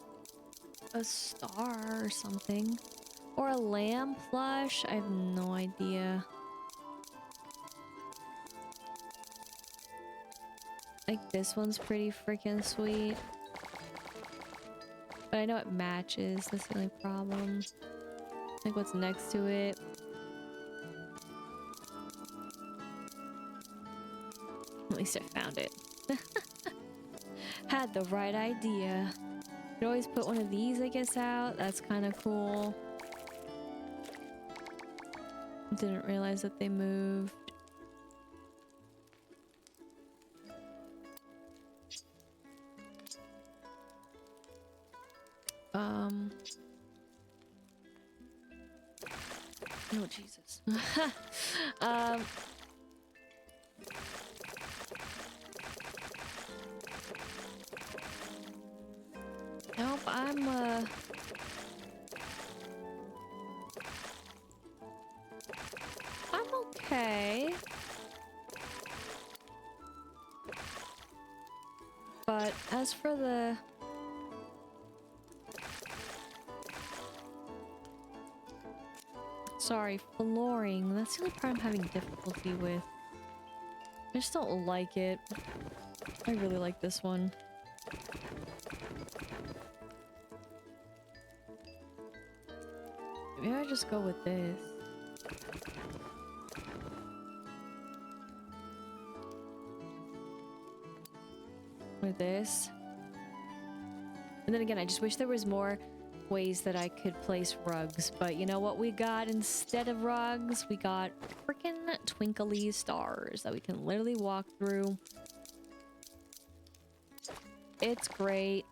a star or something. Or a lamb plush. I have no idea. Like, this one's pretty freaking sweet. But I know it matches. That's the only problem. Like, what's next to it? At least I found it. Had the right idea. Could always put one of these, I guess, out. That's kind of cool. Didn't realize that they moved. Oh, Jesus. Nope, I'm okay. But as for the... Sorry, flooring. That's the only part I'm having difficulty with. I just don't like it. I really like this one. Maybe I just go with this. With this. And then again, I just wish there was more ways that I could place rugs, but you know what we got instead of rugs? We got freaking twinkly stars that we can literally walk through. It's great.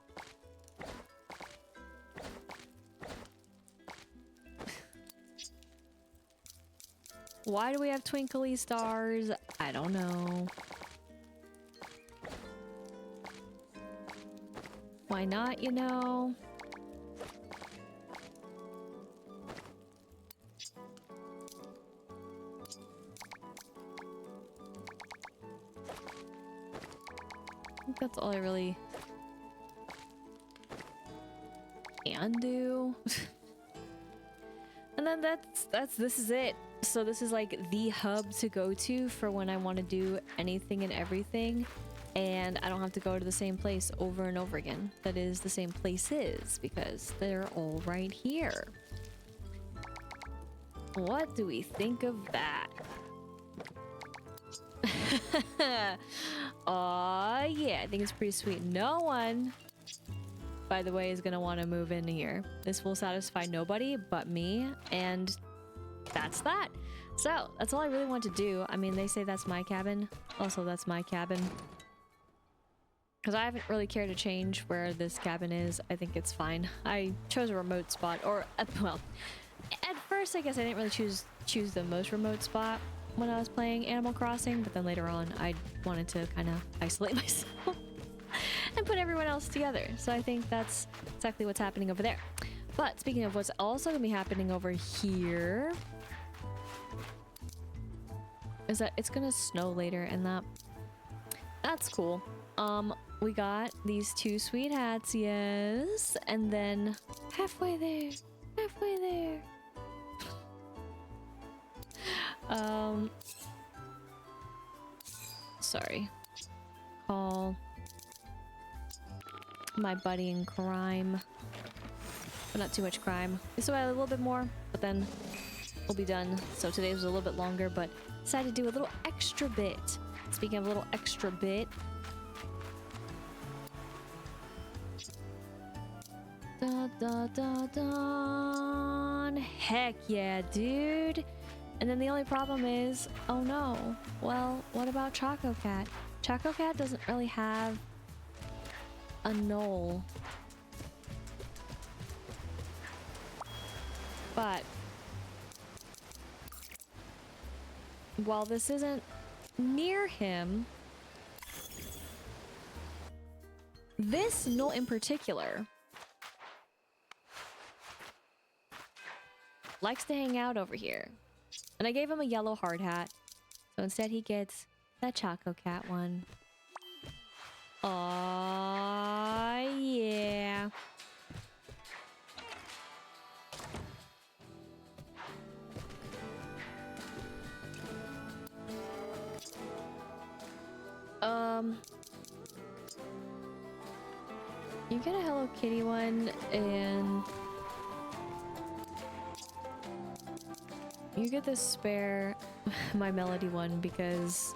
Why do we have twinkly stars? I don't know. Why not, you know? I think that's all I really can do. And then this is it. So this is like the hub to go to for when I want to do anything and everything, and I don't have to go to the same place over and over again. That is the same places because they're all right here. What do we think of that? Aw, yeah, I think it's pretty sweet. No one, by the way, is gonna want to move in here. This will satisfy nobody but me, and that's that. So that's all I really want to do. I mean, they say that's my cabin. Also, that's my cabin. Because I haven't really cared to change where this cabin is. I think it's fine. I chose a remote spot, or well, at first I guess I didn't really choose the most remote spot when I was playing Animal Crossing, but then later on I wanted to kind of isolate myself and put everyone else together. So I think that's exactly what's happening over there. But speaking of what's also gonna be happening over here is that it's gonna snow later, and that's cool. We got these two sweet hats, yes, and then halfway there. Sorry. Call my buddy in crime. But not too much crime. We still got a little bit more, but then we'll be done. So today was a little bit longer, but decided to do a little extra bit. Speaking of a little extra bit. Da da da da. Heck yeah, dude. And then the only problem is, oh no. Well, what about Choco Cat? Choco Cat doesn't really have a knoll. But while this isn't near him, this knoll in particular likes to hang out over here. And I gave him a yellow hard hat, so instead he gets that Choco Cat one. Aw, yeah. You get a Hello Kitty one, and you get this spare My Melody one, because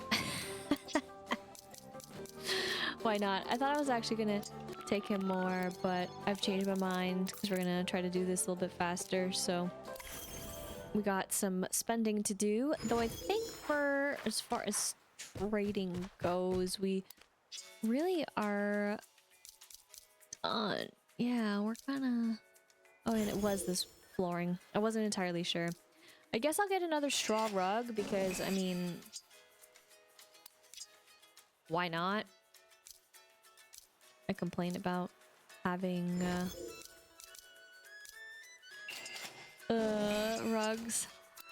Why not? I thought I was actually gonna take him more, but I've changed my mind because we're gonna try to do this a little bit faster. So we got some spending to do, though I think for as far as trading goes, we really are done. Yeah, we're kind of... Oh, and it was this flooring. I wasn't entirely sure. I guess I'll get another straw rug because, I mean, why not? I complain about having rugs.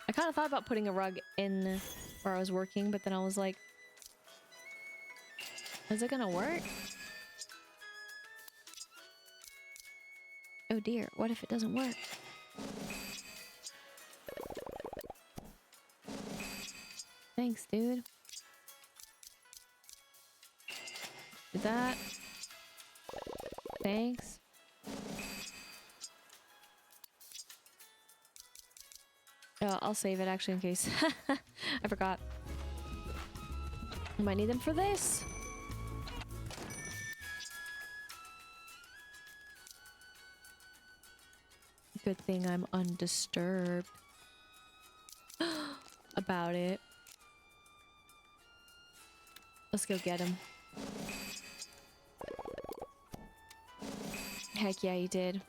I kind of thought about putting a rug in where I was working, but then I was like, is it gonna work? Oh dear, what if it doesn't work? Thanks, dude. Did that? Thanks. Oh, I'll save it actually in case. I forgot. I might need them for this. Good thing I'm undisturbed about it. Let's go get him. Heck yeah, you did.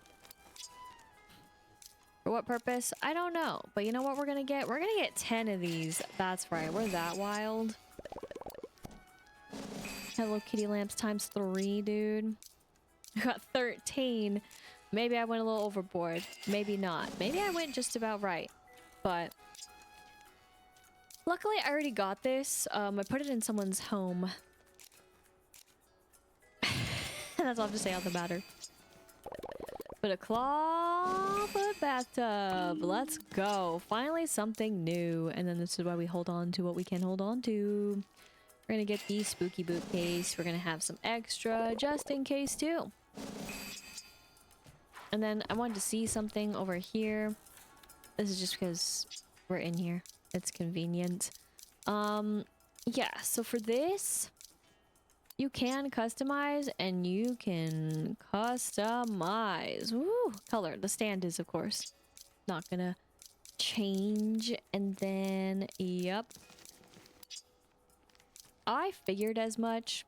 For what purpose? I don't know. But you know what we're gonna get? We're gonna get 10 of these. That's right. We're that wild. Hello Kitty lamps times 3, dude. I got 13. Maybe I went a little overboard. Maybe not. Maybe I went just about right. But luckily I already got this. I put it in someone's home. That's all I have to say on the matter. But a clawfoot bathtub. Let's go. Finally something new. And then this is why we hold on to what we can hold on to. We're gonna get the spooky boot case. We're gonna have some extra just in case too. And then I wanted to see something over here. This is just because we're in here. It's convenient. Yeah, so for this, you can customize and you can customize. Woo! Color. The stand is, of course, not gonna change. And then, yep. I figured as much.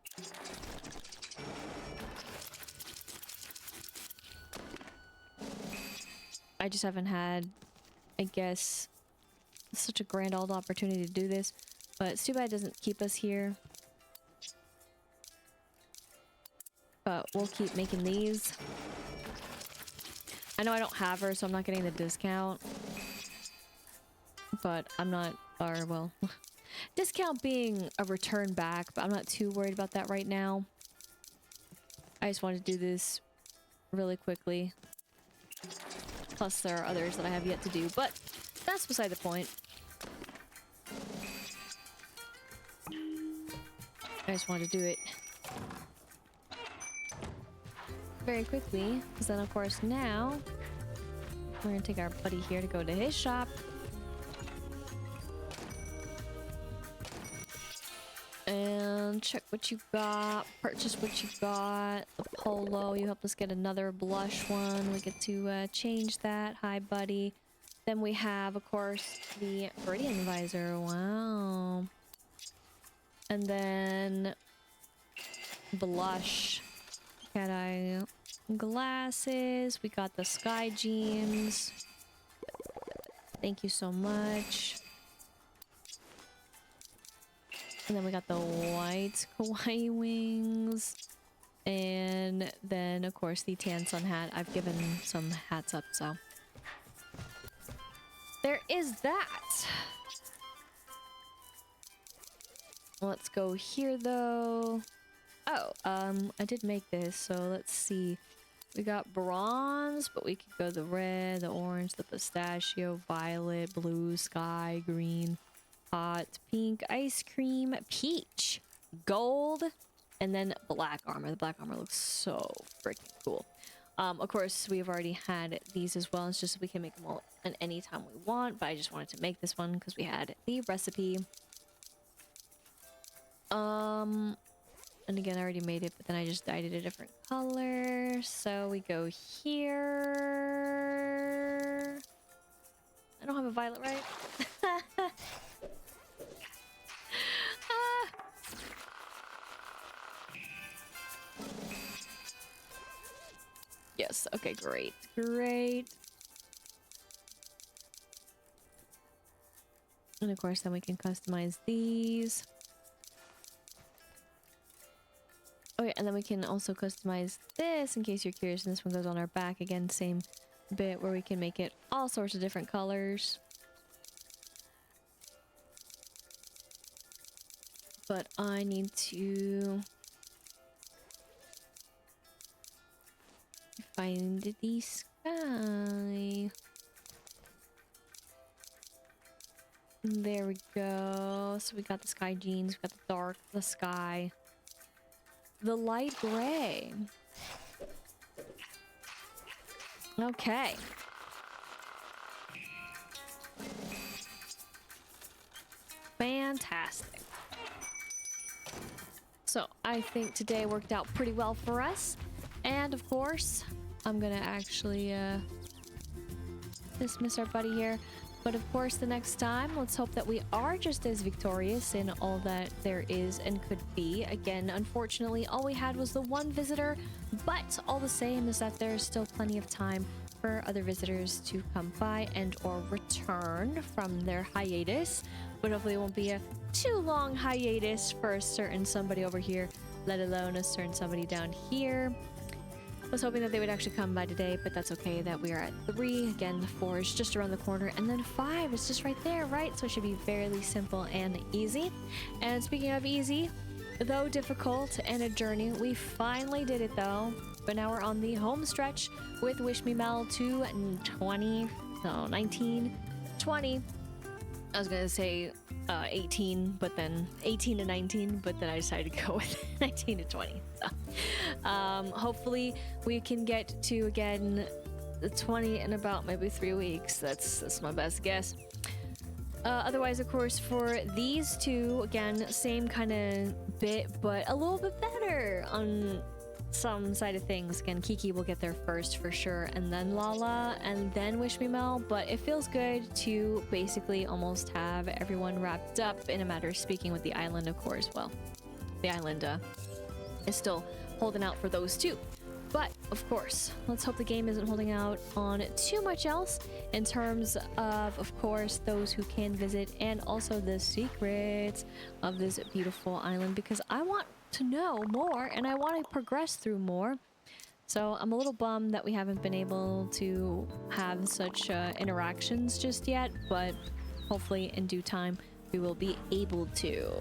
I just haven't had, I guess, such a grand old opportunity to do this. But it's too bad it doesn't keep us here. But we'll keep making these. I know I don't have her, so I'm not getting the discount. But I'm not, or well, discount being a return back, but I'm not too worried about that right now. I just wanted to do this really quickly. Plus there are others that I have yet to do, but that's beside the point. I just wanted to do it very quickly, because then of course now we're gonna take our buddy here to go to his shop. And check what you got, purchase what you got. The polo, you helped us get another blush one. We get to change that. Hi, buddy. Then we have, of course, the Viridian visor. Wow. And then blush. Cat eye glasses. We got the sky jeans. Thank you so much. And then we got the white kawaii wings. And then, of course, the tan sun hat. I've given some hats up, so. There is that. Let's go here, though. Oh, I did make this, so let's see. We got bronze, but we could go the red, the orange, the pistachio, violet, blue, sky, green, hot, pink, ice cream, peach, gold, and then black armor. The black armor looks so freaking cool. Of course, we've already had these as well. It's just we can make them all at any time we want, but I just wanted to make this one because we had the recipe. And And again, I already made it, but then I just dyed it a different color. So we go here. I don't have a violet, right? Ah. Yes, okay, great. Great. And of course, then we can customize these. Okay, and then we can also customize this in case you're curious. And this one goes on our back. Again, same bit where we can make it all sorts of different colors. But I need to find the sky. There we go. So we got the sky jeans, we got the dark, the sky, the light gray. Okay. Fantastic. So I think today worked out pretty well for us. And of course, I'm gonna actually dismiss our buddy here. But of course, the next time, let's hope that we are just as victorious in all that there is and could be. Again, unfortunately, all we had was the one visitor, but all the same is that there's still plenty of time for other visitors to come by and or return from their hiatus. But hopefully it won't be a too long hiatus for a certain somebody over here, let alone a certain somebody down here. Was hoping that they would actually come by today, but that's okay that we are at 3. Again, 4 is just around the corner, and then 5 is just right there, right? So it should be fairly simple and easy. And speaking of easy, though difficult and a journey, we finally did it though. But now we're on the home stretch with Wish Me Mel to 19, 20. I was gonna say 18, but then 18 to 19, but then I decided to go with 19 to 20. So hopefully we can get to again the 20 in about maybe 3 weeks. That's my best guess. Otherwise, of course, for these two, again, same kind of bit, but a little bit better on some side of things. Again, Kiki will get there first for sure, and then Lala, and then Wish Me Mel. But it feels good to basically almost have everyone wrapped up in a matter of speaking with the island, of course. Well, the island is still holding out for those two. But of course, let's hope the game isn't holding out on too much else in terms of course, those who can visit and also the secrets of this beautiful island, because I want to know more and I want to progress through more. So I'm a little bummed that we haven't been able to have such interactions just yet, but hopefully in due time we will be able to.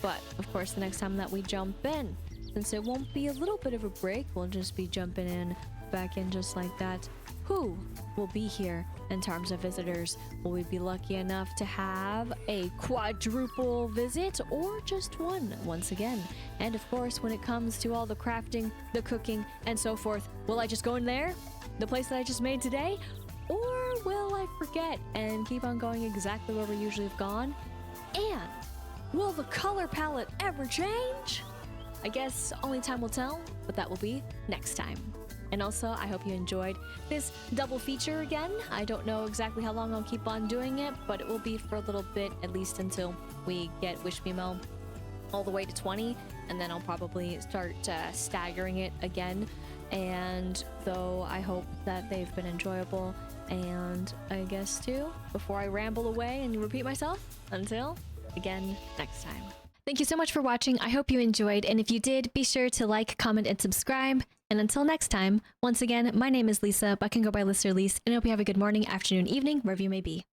But of course, the next time that we jump in, since it won't be a little bit of a break, we'll just be jumping in back in just like that. Who will be here in terms of visitors? Will we be lucky enough to have a quadruple visit or just one once again? And of course, when it comes to all the crafting, the cooking, and so forth, will I just go in there, the place that I just made today? Or will I forget and keep on going exactly where we usually have gone? And will the color palette ever change? I guess only time will tell, but that will be next time. And also, I hope you enjoyed this double feature again. I don't know exactly how long I'll keep on doing it, but it will be for a little bit, at least until we get Wish Me Mel all the way to 20, and then I'll probably start staggering it again. And though I hope that they've been enjoyable, and I guess too, before I ramble away and repeat myself, until again next time. Thank you so much for watching. I hope you enjoyed, and if you did, be sure to like, comment, and subscribe. And until next time, once again, my name is Lisa, but I can go by Lister Lise, and I hope you have a good morning, afternoon, evening, wherever you may be.